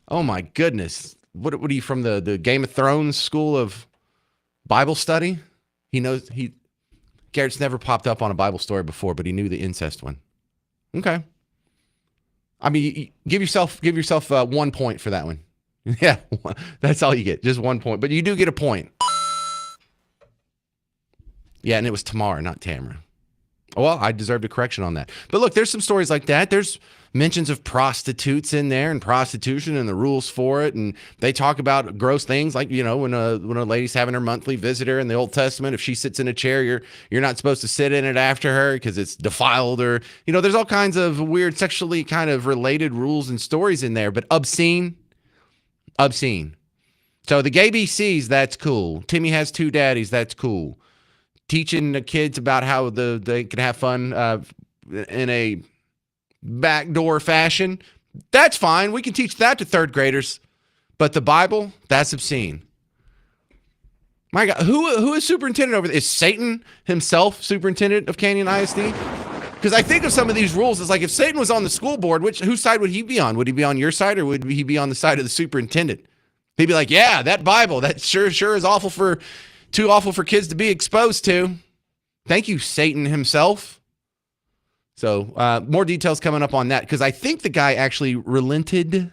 Oh my goodness. What are you from the Game of Thrones school of Bible study? Garrett's never popped up on a Bible story before, but he knew the incest one. Okay. I mean, give yourself 1 point for that one. Yeah, that's all you get. Just 1 point. But you do get a point. Yeah, and it was Tamara, not Tamara. Well, I deserved a correction on that. But look, there's some stories like that. There's mentions of prostitutes in there and prostitution and the rules for it. And they talk about gross things like, when a lady's having her monthly visitor in the Old Testament, if she sits in a chair, you're not supposed to sit in it after her because it's defiled, or, there's all kinds of weird sexually kind of related rules and stories in there, but obscene. So the gay BCs, that's cool. Timmy has two daddies, that's cool. Teaching the kids about how they can have fun in a backdoor fashion, that's fine. We can teach that to third graders. But the Bible, that's obscene. My God, who is superintendent over there? Is Satan himself superintendent of Canyon ISD? Because I think of some of these rules, it's like if Satan was on the school board, whose side would he be on? Would he be on your side, or would he be on the side of the superintendent? He'd be like, yeah, that Bible, that sure is too awful for kids to be exposed to. Thank you, Satan himself. So more details coming up on that, because I think the guy actually relented.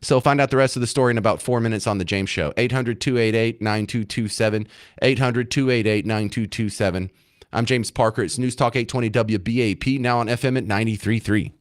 So find out the rest of the story in about 4 minutes on The James Show. 800-288-9227. 800-288-9227. I'm James Parker. It's News Talk 820 WBAP, now on FM at 93.3.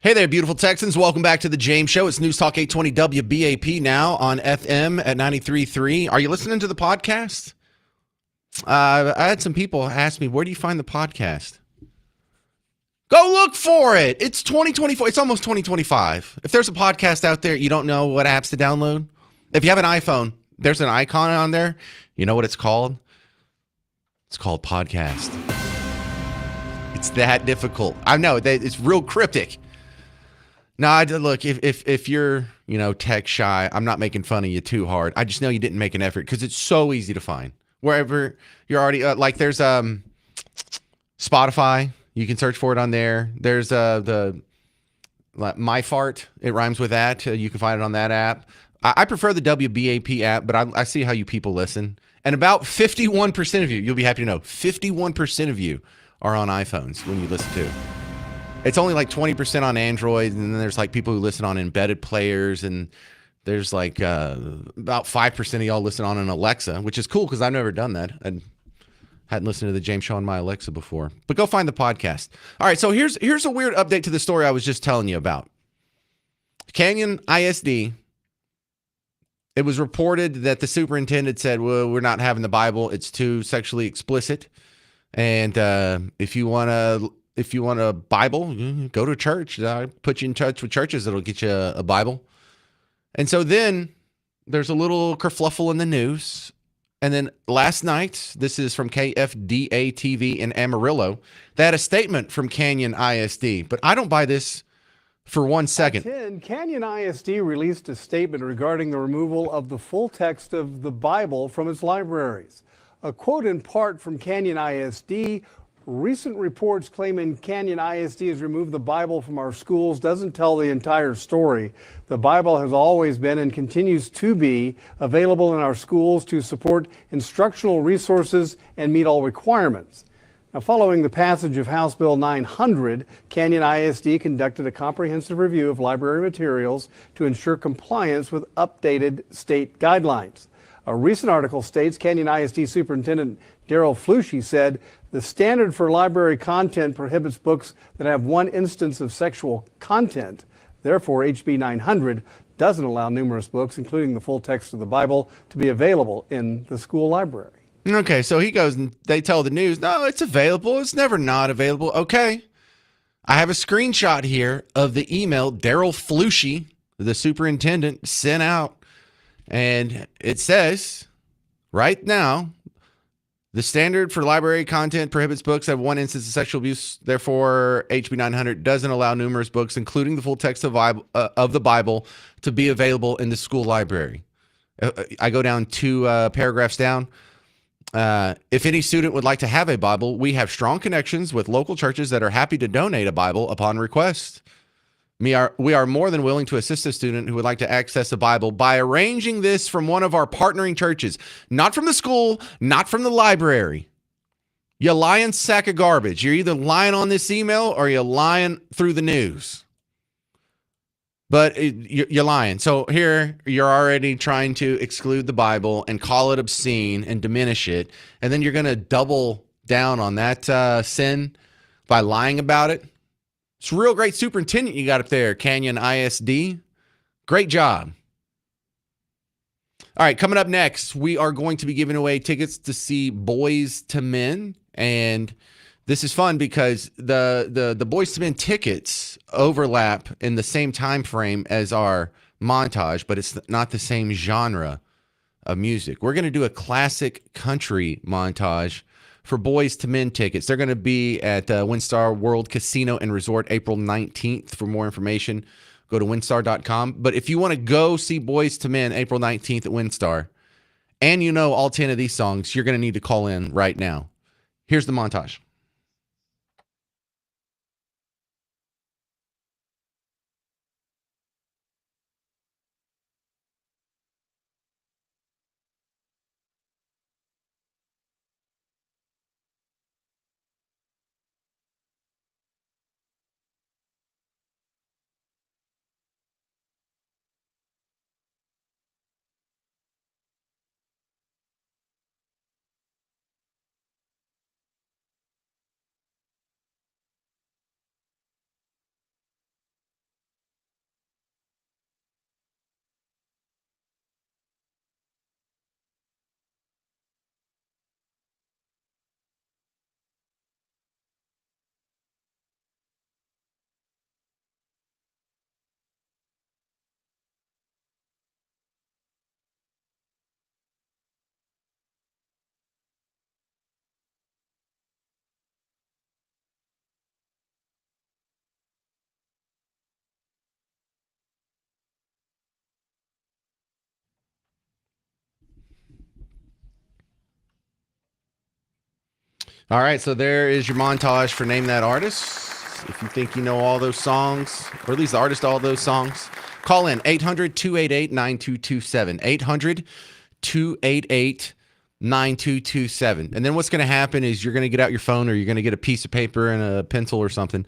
Hey there, beautiful Texans. Welcome back to the James Show. It's News Talk 820 WBAP now on FM at 93.3. Are you listening to the podcast? I had some people ask me, where do you find the podcast? Go look for it. It's 2024. It's almost 2025. If there's a podcast out there, you don't know what apps to download. If you have an iPhone, there's an icon on there. You know what it's called? It's called podcast. It's that difficult. I know it's real cryptic. No, look, if you're, tech shy, I'm not making fun of you too hard. I just know you didn't make an effort because it's so easy to find. Wherever you're already, there's Spotify. You can search for it on there. There's My Fart. It rhymes with that. You can find it on that app. I prefer the WBAP app, but I see how you people listen. And about 51% of you, you'll be happy to know, 51% of you are on iPhones when you listen to it. It's only like 20% on Android, and then there's like people who listen on embedded players, and there's like about 5% of y'all listen on an Alexa, which is cool because I've never done that. I hadn't listened to the James Show on my Alexa before. But go find the podcast. All right, so here's a weird update to the story I was just telling you about. Canyon ISD, it was reported that the superintendent said, well, we're not having the Bible. It's too sexually explicit. And if you want a Bible, go to church. I'll put you in touch with churches that'll get you a Bible. And so then there's a little kerfluffle in the news. And then last night, this is from KFDA TV in Amarillo, they had a statement from Canyon ISD. But I don't buy this for 1 second. At 10, Canyon ISD released a statement regarding the removal of the full text of the Bible from its libraries. A quote in part from Canyon ISD: recent reports claiming Canyon ISD has removed the Bible from our schools doesn't tell the entire story. The Bible has always been and continues to be available in our schools to support instructional resources and meet all requirements. Now, following the passage of House Bill 900, Canyon ISD conducted a comprehensive review of library materials to ensure compliance with updated state guidelines. A recent article states Canyon ISD Superintendent Daryl Flushy said the standard for library content prohibits books that have one instance of sexual content. Therefore, HB 900 doesn't allow numerous books, including the full text of the Bible, to be available in the school library. Okay, so he goes and they tell the news, no, it's available. It's never not available. Okay. I have a screenshot here of the email Daryl Flushy, the superintendent, sent out. And it says, right now, the standard for library content prohibits books that have one instance of sexual abuse. Therefore, HB 900 doesn't allow numerous books, including the full text of the Bible, to be available in the school library. I go down 2 paragraphs down. If any student would like to have a Bible, we have strong connections with local churches that are happy to donate a Bible upon request. We are more than willing to assist a student who would like to access a Bible by arranging this from one of our partnering churches, not from the school, not from the library. You lying sack of garbage. You're either lying on this email or you're lying through the news. But you're lying. So here you're already trying to exclude the Bible and call it obscene and diminish it. And then you're going to double down on that sin by lying about it. It's a real great superintendent you got up there, Canyon ISD. Great job. All right, coming up next, we are going to be giving away tickets to see Boys to Men. And this is fun because the Boys to Men tickets overlap in the same time frame as our montage, but it's not the same genre of music. We're going to do a classic country montage for Boys to Men tickets. They're going to be at WinStar World Casino and Resort April 19th. For more information, go to winstar.com. But if you want to go see Boys to Men April 19th at WinStar, and you know all 10 of these songs, you're going to need to call in right now. Here's the montage. All right, so there is your montage for Name That Artist. If you think you know all those songs, or at least the artist of all those songs, call in 800-288-9227. 800-288-9227. And then what's going to happen is you're going to get out your phone or you're going to get a piece of paper and a pencil or something,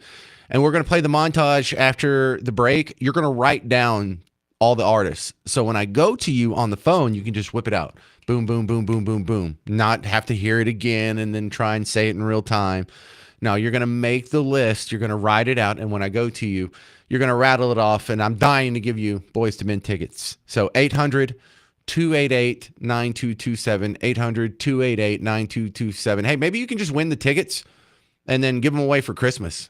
and we're going to play the montage after the break. You're going to write down all the artists. So when I go to you on the phone, you can just whip it out. Boom, boom, boom, boom, boom, boom. Not have to hear it again and then try and say it in real time. No, you're going to make the list. You're going to write it out. And when I go to you, you're going to rattle it off. And I'm dying to give you Boys to Men tickets. So 800-288-9227. 800-288-9227. Hey, maybe you can just win the tickets and then give them away for Christmas.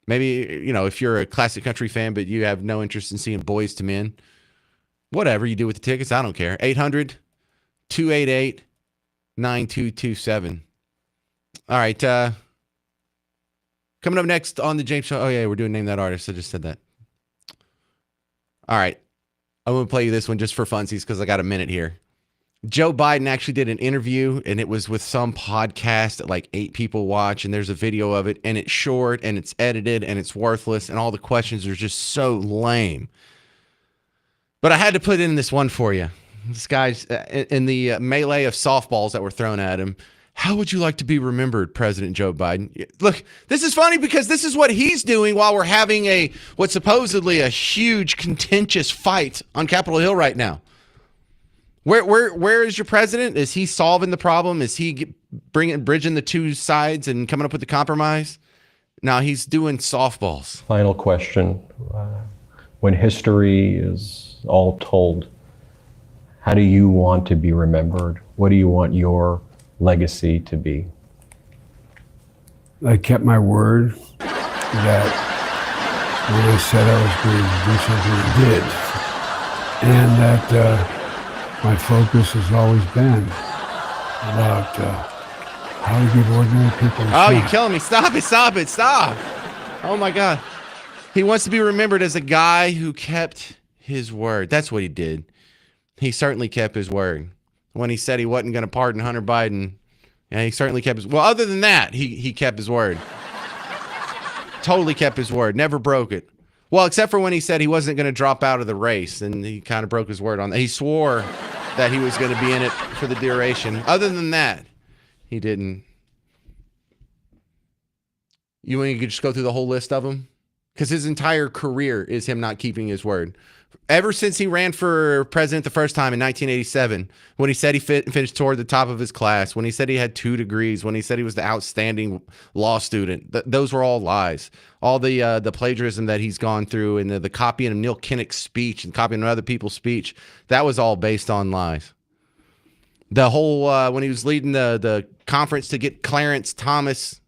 Maybe, if you're a classic country fan, but you have no interest in seeing Boys to Men, whatever you do with the tickets, I don't care. 800-288-9227. All right. Coming up next on the James Show. Oh, yeah, we're doing Name That Artist. I just said that. All right. I'm going to play you this one just for funsies because I got a minute here. Joe Biden actually did an interview, and it was with some podcast that like 8 people watch, and there's a video of it, and it's short, and it's edited, and it's worthless, and all the questions are just so lame. But I had to put in this one for you. This guy's in the melee of softballs that were thrown at him. How would you like to be remembered, President Joe Biden? Look, this is funny because this is what he's doing while we're having what's supposedly a huge contentious fight on Capitol Hill right now. Where is your president? Is he solving the problem? Is he bridging the two sides and coming up with a compromise? No, he's doing softballs. Final question. When history is all told, how do you want to be remembered? What do you want your legacy to be? I kept my word that when I said I was going to do something, I did. And that my focus has always been about how to give ordinary people a Oh, shot. you're killing me. Stop it. Stop. Oh, my God. He wants to be remembered as a guy who kept his word. That's what he did. He certainly kept his word. When he said he wasn't going to pardon Hunter Biden, yeah, he certainly kept his word. Well, other than that, he kept his word. Totally kept his word. Never broke it. Well, except for when he said he wasn't going to drop out of the race, and he kind of broke his word on that. He swore that he was going to be in it for the duration. Other than that, he didn't. You want to just go through the whole list of them? Because his entire career is him not keeping his word. Ever since he ran for president the first time in 1987, when he said he finished toward the top of his class, when he said he had 2 degrees, when he said he was the outstanding law student, those were all lies. All the plagiarism that he's gone through and the copying of Neil Kinnock's speech and copying other people's speech, that was all based on lies. The whole, when he was leading the conference to get Clarence Thomas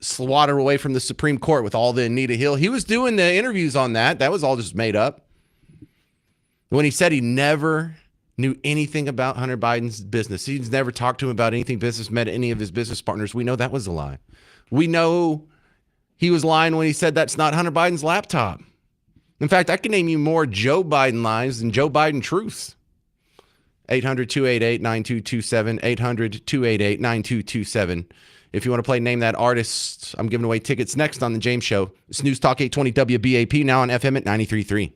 slaughtered away from the Supreme Court with all the Anita Hill, he was doing the interviews on that. That was all just made up. When he said he never knew anything about Hunter Biden's business, he's never talked to him about anything business, met any of his business partners, we know that was a lie. We know he was lying when he said that's not Hunter Biden's laptop. In fact, I can name you more Joe Biden lies than Joe Biden truths. 800-288-9227, 800-288-9227. If you want to play Name That Artist, I'm giving away tickets next on The James Show. It's News Talk 820 WBAP, now on FM at 93.3.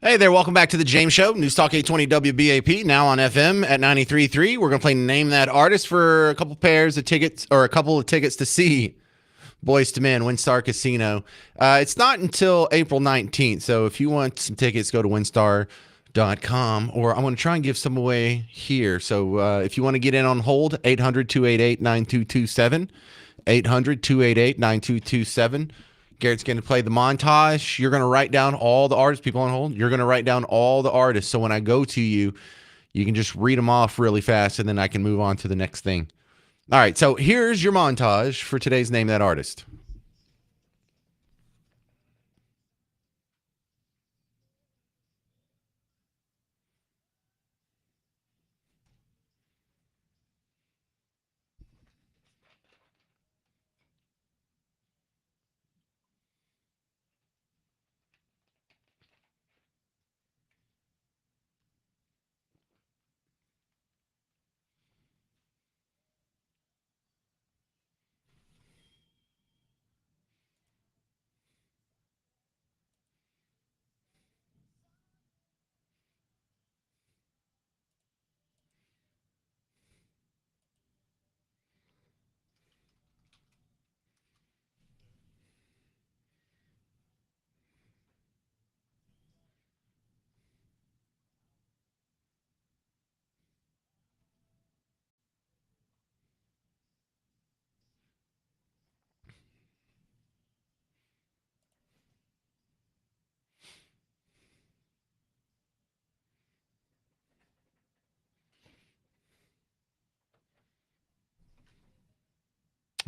Hey there, welcome back to the James Show, News Talk 820 WBAP, now on FM at 93.3. We're going to play Name That Artist for a couple pairs of tickets, or a couple of tickets to see Boys to Men, WinStar Casino. It's not until April 19th, so if you want some tickets, go to winstar.com, or I'm going to try and give some away here. So if you want to get in on hold, 800-288-9227, 800-288-9227. Garrett's going to play the montage. You're going to write down all the artists, people on hold. You're going to write down all the artists. So when I go to you, you can just read them off really fast, and then I can move on to the next thing. All right, so here's your montage for today's Name That Artist.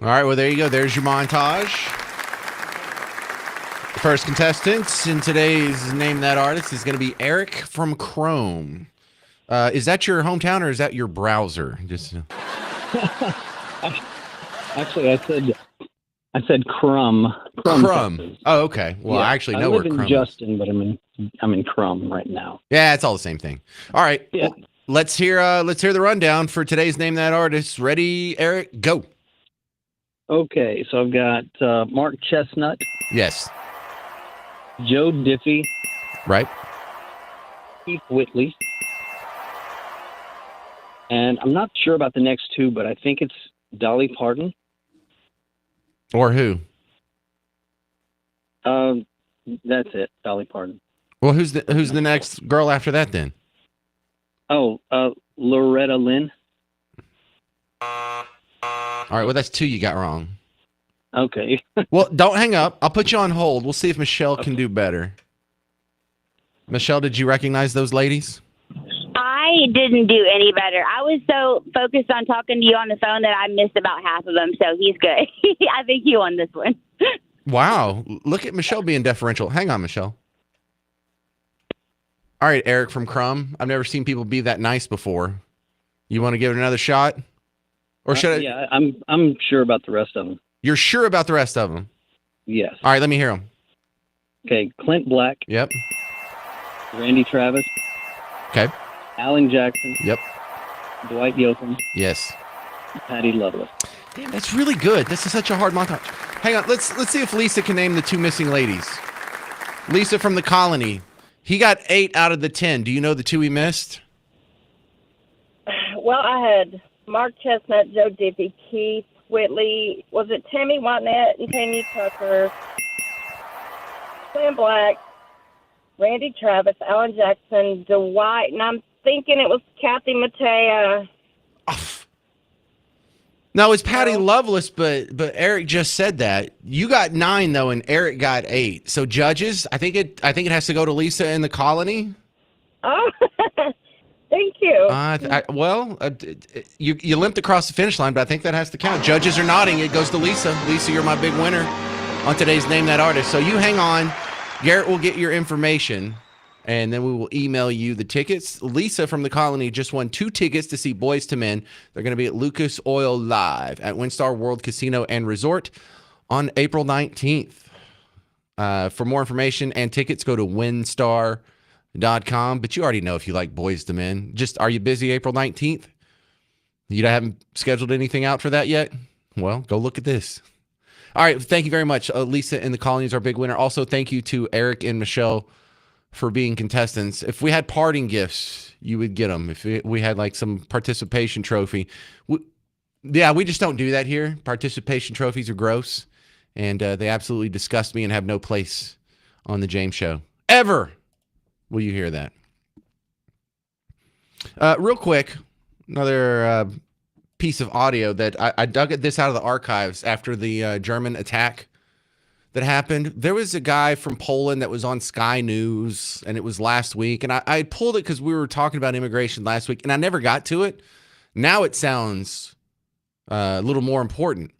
All right, well, there you go. There's your montage. First contestant in today's Name That Artist is going to be Eric from Chrome. Is that your hometown or is that your browser? Just Actually, I said Crumb. Crum. Oh, okay. Well, Yeah, I actually know I where live in Crum is. Justin, but I'm in Crumb right now. Yeah, it's all the same thing. All right. Yeah. Well, let's hear the rundown for today's Name That Artist. Ready, Eric? Go. Okay, so I've got Mark Chestnut, Yes. Joe Diffie, Right. Keith Whitley, and I'm not sure about the next two, but I think it's Dolly Parton. Or who? That's it, Dolly Parton. Well, who's the next girl after that then? Oh, Loretta Lynn. All right. Well, that's two you got wrong. Okay. Well, don't hang up. I'll put you on hold. We'll see if Michelle can do better. Michelle, did you recognize those ladies? I didn't do any better. I was so focused on talking to you on the phone that I missed about half of them, so he's good. I think you won this one. Wow. Look at Michelle being deferential. Hang on, Michelle. All right, Eric from Crum. I've never seen people be that nice before. You want to give it another shot? Or should I? Yeah, I'm sure about the rest of them. You're sure about the rest of them? Yes. All right, let me hear them. Okay, Clint Black. Yep. Randy Travis. Okay. Alan Jackson. Yep. Dwight Yoakam. Yes. Patty Loveless. Damn, that's really good. This is such a hard montage. Hang on, let's see if Lisa can name the two missing ladies. Lisa from the Colony. He got 8 out of the 10. Do you know the two he missed? Well, I had Mark Chestnut, Joe Diffie, Keith Whitley. Was it Tammy Wynette and Tammy Tucker? Sam Black, Randy Travis, Alan Jackson, Dwight, and I'm thinking it was Kathy Mattea. No, it's Patty Loveless, but Eric just said that. You got 9 though, and Eric got 8. So judges, I think it has to go to Lisa in the Colony. Oh, thank you. You limped across the finish line, but I think that has to count. Judges are nodding. It goes to Lisa. Lisa, you're my big winner on today's Name That Artist. So you hang on. Garrett will get your information, and then we will email you the tickets. Lisa from the Colony just won 2 tickets to see Boys to Men. They're going to be at Lucas Oil Live at WinStar World Casino and Resort on April 19th. For more information and tickets, go to winstar.com. But you already know if you like Boys to Men. Just, are you busy April 19th? You haven't scheduled anything out for that yet? Well, go look at this. All right. Thank you very much. Lisa in the Colony is our big winner. Also, thank you to Eric and Michelle for being contestants. If we had parting gifts, you would get them. If we had like some participation trophy. We just don't do that here. Participation trophies are gross, and they absolutely disgust me and have no place on the James Show. Ever will you hear that. Real quick, another piece of audio that I dug this out of the archives after the German attack that happened. There was a guy from Poland that was on Sky News, and it was last week. And I pulled it because we were talking about immigration last week, and I never got to it. Now it sounds a little more important.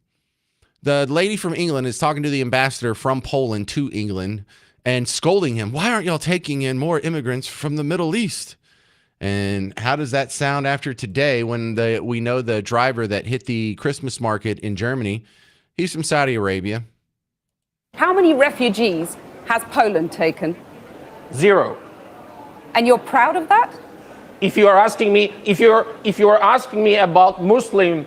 The lady from England is talking to the ambassador from Poland to England and scolding him. Why aren't y'all taking in more immigrants from the Middle East? And how does that sound after today when we know the driver that hit the Christmas market in Germany, he's from Saudi Arabia. How many refugees has Poland taken? 0. And you're proud of that? If you are asking me, if you are asking me about Muslims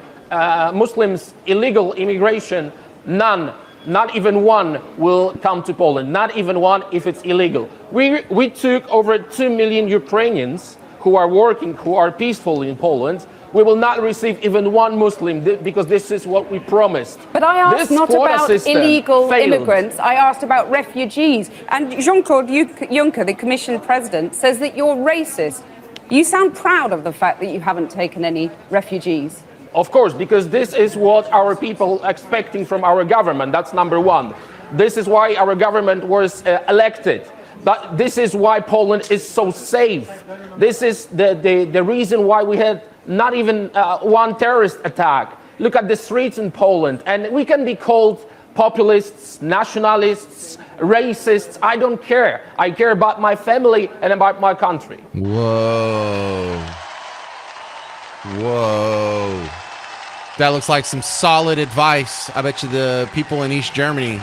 illegal immigration, none, not even one will come to Poland. Not even one if it's illegal. We took over 2 million Ukrainians who are working, who are peaceful in Poland. We will not receive even one Muslim because this is what we promised. But I asked this not about illegal failed. immigrants. I asked about refugees. And Jean-Claude Juncker, the Commission President, says that you're racist. You sound proud of the fact that you haven't taken any refugees. Of course, because this is what our people are expecting from our government. That's number one. This is why our government was elected. But this is why Poland is so safe. This is the reason why we had not even one terrorist attack. Look at the streets in Poland. And we can be called populists, nationalists, racists. I don't care. I care about my family and about my country. Whoa. That looks like some solid advice. I bet you the people in East Germany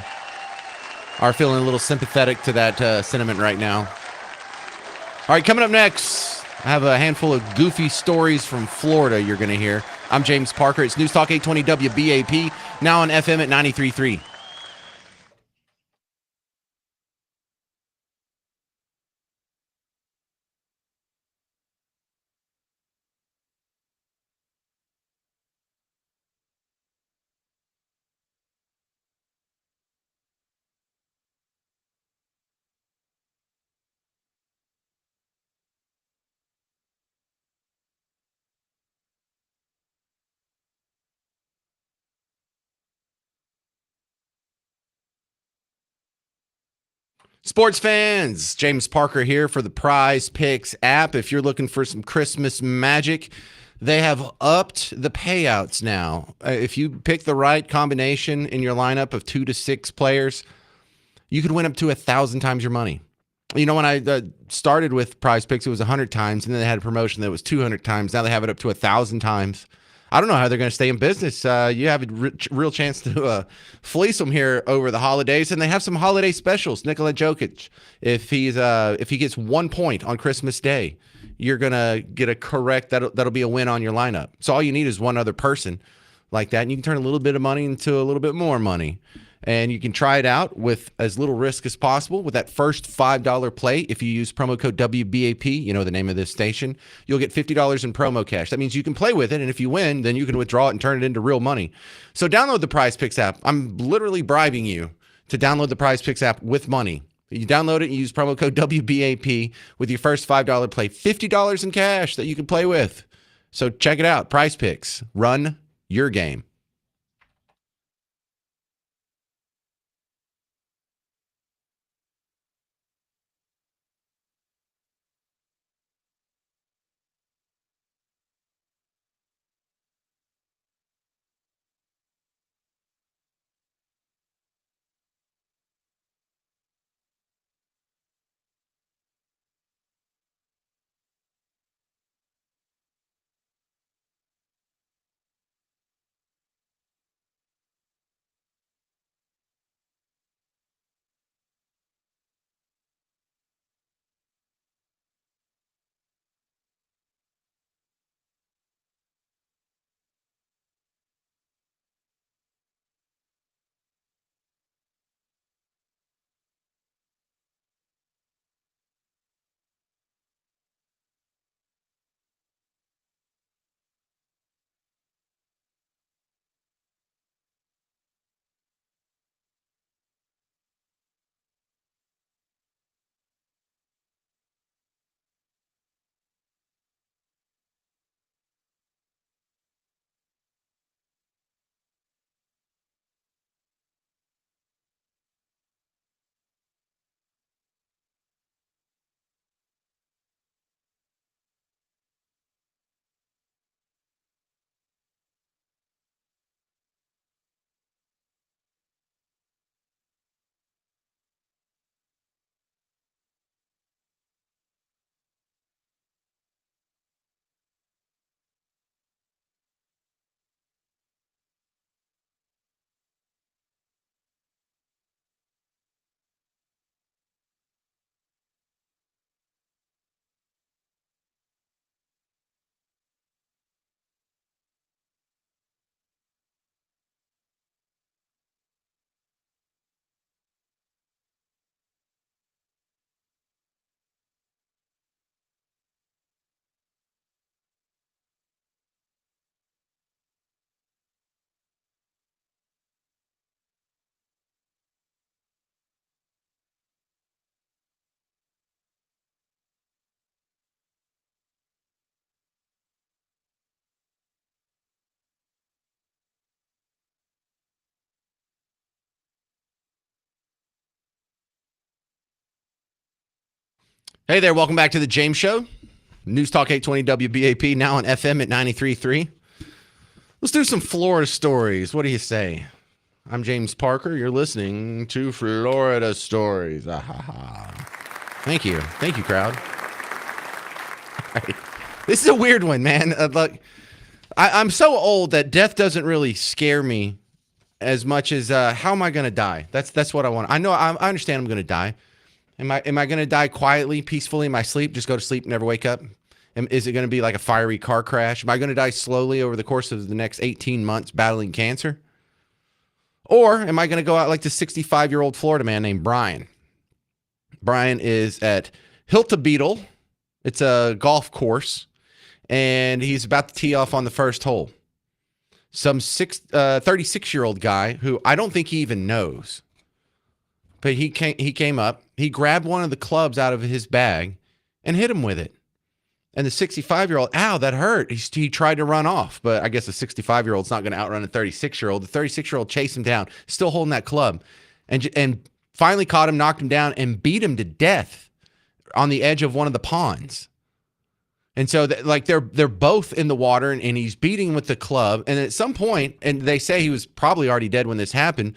are feeling a little sympathetic to that sentiment right now. All right, coming up next, I have a handful of goofy stories from Florida you're going to hear. I'm James Parker. It's News Talk 820 WBAP, now on FM at 93.3. Sports fans, James Parker here for the Prize Picks app. If you're looking for some Christmas magic, they have upped the payouts now. If you pick the right combination in your lineup of 2 to 6 players, you could win up to 1,000 times your money. You know, when I started with Prize Picks, it was 100 times, and then they had a promotion that was 200 times. Now they have it up to 1,000 times. I don't know how they're going to stay in business. You have a real chance to fleece them here over the holidays, and they have some holiday specials. Nikola Jokic, if he gets 1 point on Christmas Day, you're gonna get a correct. That'll be a win on your lineup. So all you need is one other person like that, and you can turn a little bit of money into a little bit more money. And you can try it out with as little risk as possible with that first $5 play. If you use promo code WBAP, you know the name of this station, you'll get $50 in promo cash. That means you can play with it, and if you win, then you can withdraw it and turn it into real money. So download the Prize Picks app. I'm literally bribing you to download the Prize Picks app with money. You download it and use promo code WBAP with your first $5 play. $50 in cash that you can play with. So check it out. Prize Picks. Run your game. Hey there, welcome back to the James Show. News Talk 820 WBAP, now on FM at 93.3. Let's do some Florida stories. What do you say? I'm James Parker. You're listening to Florida Stories. Thank you. Thank you, crowd. All right. This is a weird one, man. I'm so old that death doesn't really scare me as much as how am I going to die? That's what I want. I know I understand I'm going to die. Am I going to die quietly, peacefully in my sleep? Just go to sleep, never wake up? Is it going to be like a fiery car crash? Am I going to die slowly over the course of the next 18 months battling cancer? Or am I going to go out like the 65-year-old Florida man named Brian? Brian is at Hilta Beetle. It's a golf course, and he's about to tee off on the first hole. Some 36-year-old guy who I don't think he even knows. But he came up, he grabbed one of the clubs out of his bag and hit him with it. And the 65-year-old, ow, that hurt. He tried to run off, but I guess the 65-year-old's not going to outrun a 36-year-old. The 36-year-old chased him down, still holding that club, and finally caught him, knocked him down, and beat him to death on the edge of one of the ponds. And so they're both in the water, and he's beating with the club. And at some point, and they say he was probably already dead when this happened,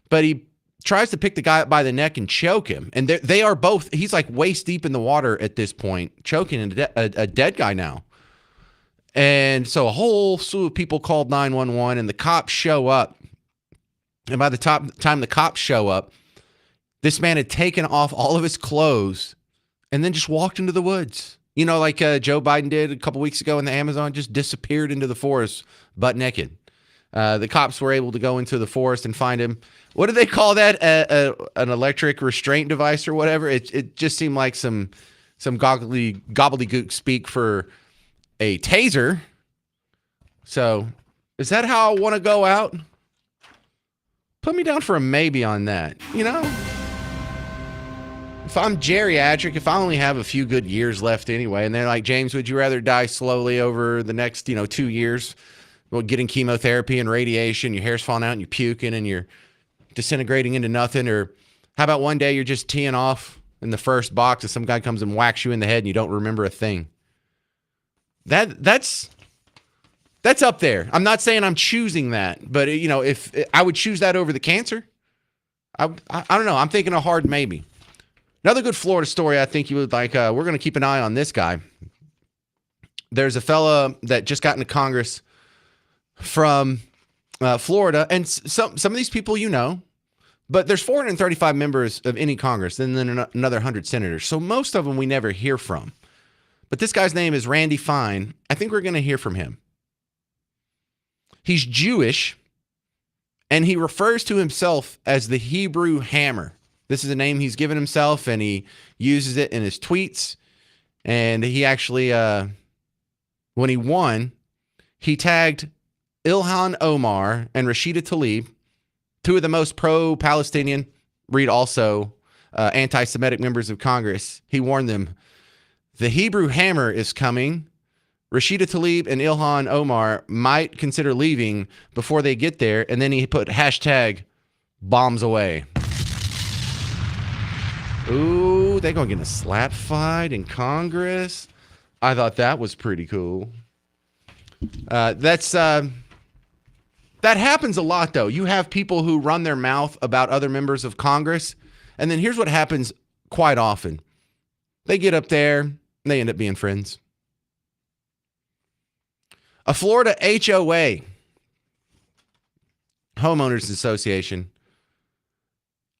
but he tries to pick the guy up by the neck and choke him. And they are both, he's like waist deep in the water at this point, choking a dead guy now. And so a whole slew of people called 911, and the cops show up. And by the time the cops show up, this man had taken off all of his clothes and then just walked into the woods. You know, like Joe Biden did a couple weeks ago in the Amazon, just disappeared into the forest butt naked. The cops were able to go into the forest and find him. What do they call that? An electric restraint device or whatever? It just seemed like some gobbledygook speak for a taser. So is that how I want to go out? Put me down for a maybe on that. You know, if I'm geriatric, if I only have a few good years left anyway, and they're like, James, would you rather die slowly over the next, 2 years? Well, getting chemotherapy and radiation, your hair's falling out and you're puking and you're disintegrating into nothing. Or how about one day you're just teeing off in the first box and some guy comes and whacks you in the head and you don't remember a thing? That's up there. I'm not saying I'm choosing that, but if I would choose that over the cancer, I don't know. I'm thinking a hard maybe. Another good Florida story I think you would like. We're going to keep an eye on this guy. There's a fella that just got into Congress from Florida, and some of these people but there's 435 members of any Congress, and then another 100 senators. So most of them we never hear from. But this guy's name is Randy Fine. I think we're going to hear from him. He's Jewish, and he refers to himself as the Hebrew Hammer. This is a name he's given himself, and he uses it in his tweets. And he actually, when he won, he tagged Ilhan Omar and Rashida Tlaib, two of the most pro-Palestinian, read also anti-Semitic members of Congress. He warned them, the Hebrew Hammer is coming. Rashida Tlaib and Ilhan Omar might consider leaving before they get there. And then he put hashtag bombs away. Ooh, they're going to get in a slap fight in Congress. I thought that was pretty cool. That happens a lot, though. You have people who run their mouth about other members of Congress, and then here's what happens quite often. They get up there, and they end up being friends. A Florida HOA, Homeowners Association,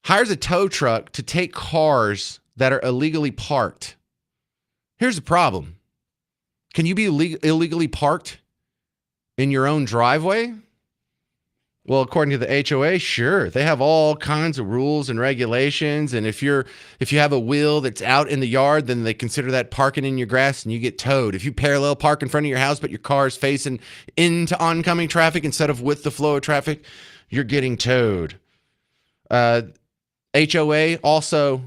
hires a tow truck to take cars that are illegally parked. Here's the problem. Can you be illegally parked in your own driveway? Well, according to the HOA, sure. They have all kinds of rules and regulations. And if you have a wheel that's out in the yard, then they consider that parking in your grass and you get towed. If you parallel park in front of your house, but your car is facing into oncoming traffic instead of with the flow of traffic, you're getting towed. HOA also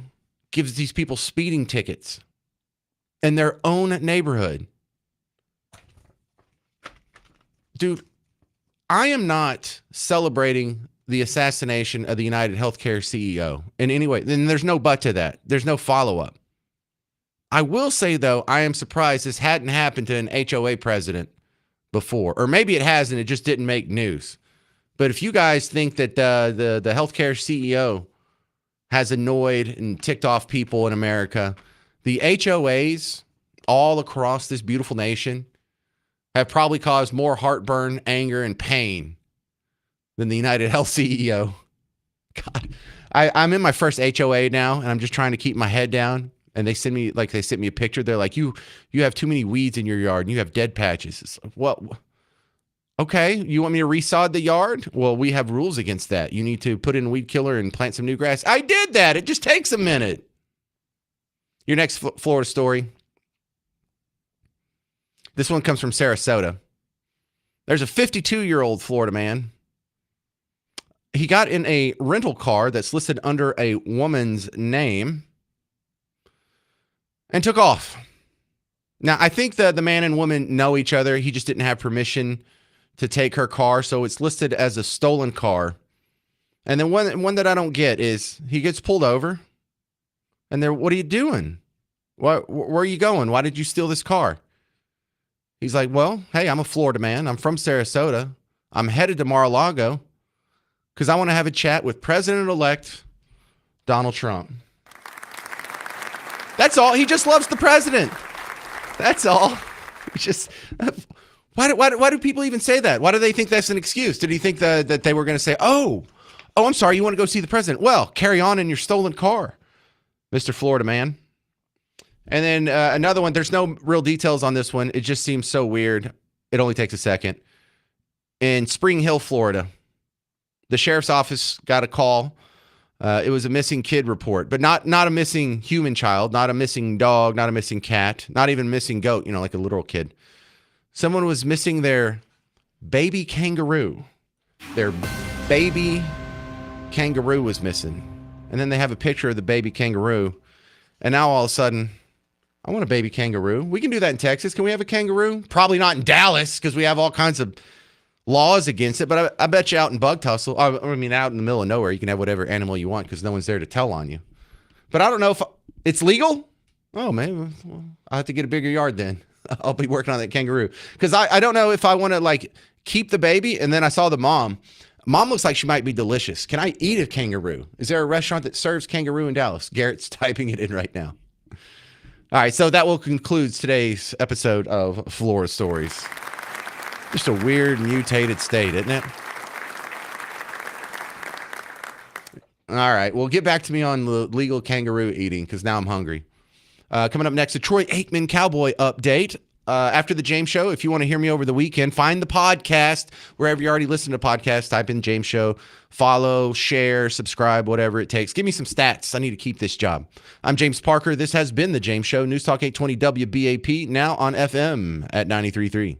gives these people speeding tickets in their own neighborhood. Dude, I am not celebrating the assassination of the United Healthcare CEO in any way. And there's no but to that. There's no follow-up. I will say, though, I am surprised this hadn't happened to an HOA president before. Or maybe it has and it just didn't make news. But if you guys think that the healthcare CEO has annoyed and ticked off people in America, the HOAs all across this beautiful nation have probably caused more heartburn, anger, and pain than the United Health CEO. God, I'm in my first HOA now, and I'm just trying to keep my head down. And they sent me a picture. They're like, you have too many weeds in your yard, and you have dead patches. It's like, what? Okay, you want me to resod the yard? Well, we have rules against that. You need to put in a weed killer and plant some new grass. I did that. It just takes a minute. Your next Florida story. This one comes from Sarasota. There's a 52-year-old Florida man. He got in a rental car that's listed under a woman's name and took off. Now, I think the man and woman know each other. He just didn't have permission to take her car, so it's listed as a stolen car. And then one that I don't get is he gets pulled over, and they're, what are you doing? Where are you going? Why did you steal this car? He's like, well, hey, I'm a Florida man. I'm from Sarasota. I'm headed to Mar-a-Lago because I want to have a chat with President-elect Donald Trump. That's all. He just loves the president. That's all. Just why do people even say that? Why do they think that's an excuse? Did he think that they were going to say, oh, I'm sorry, you want to go see the president? Well, carry on in your stolen car, Mr. Florida man. And then another one, there's no real details on this one. It just seems so weird. It only takes a second. In Spring Hill, Florida, the sheriff's office got a call. It was a missing kid report, but not a missing human child, not a missing dog, not a missing cat, not even missing goat, like a literal kid. Someone was missing their baby kangaroo. Their baby kangaroo was missing. And then they have a picture of the baby kangaroo. And now all of a sudden, I want a baby kangaroo. We can do that in Texas. Can we have a kangaroo? Probably not in Dallas because we have all kinds of laws against it. But I bet you out in Bug Tussle, out in the middle of nowhere, you can have whatever animal you want because no one's there to tell on you. But I don't know if it's legal. Oh, maybe I'll have to get a bigger yard then. I'll be working on that kangaroo because I don't know if I want to keep the baby. And then I saw the mom. Mom looks like she might be delicious. Can I eat a kangaroo? Is there a restaurant that serves kangaroo in Dallas? Garrett's typing it in right now. All right, so that will conclude today's episode of Florida Stories. Just a weird, mutated state, isn't it? All right, well, get back to me on the legal kangaroo eating because now I'm hungry. Coming up next, a Troy Aikman Cowboy update. After the James Show, if you want to hear me over the weekend, find the podcast wherever you already listen to podcasts. Type in James Show, follow, share, subscribe, whatever it takes. Give me some stats. I need to keep this job. I'm James Parker. This has been the James Show, News Talk 820 WBAP, now on FM at 93.3.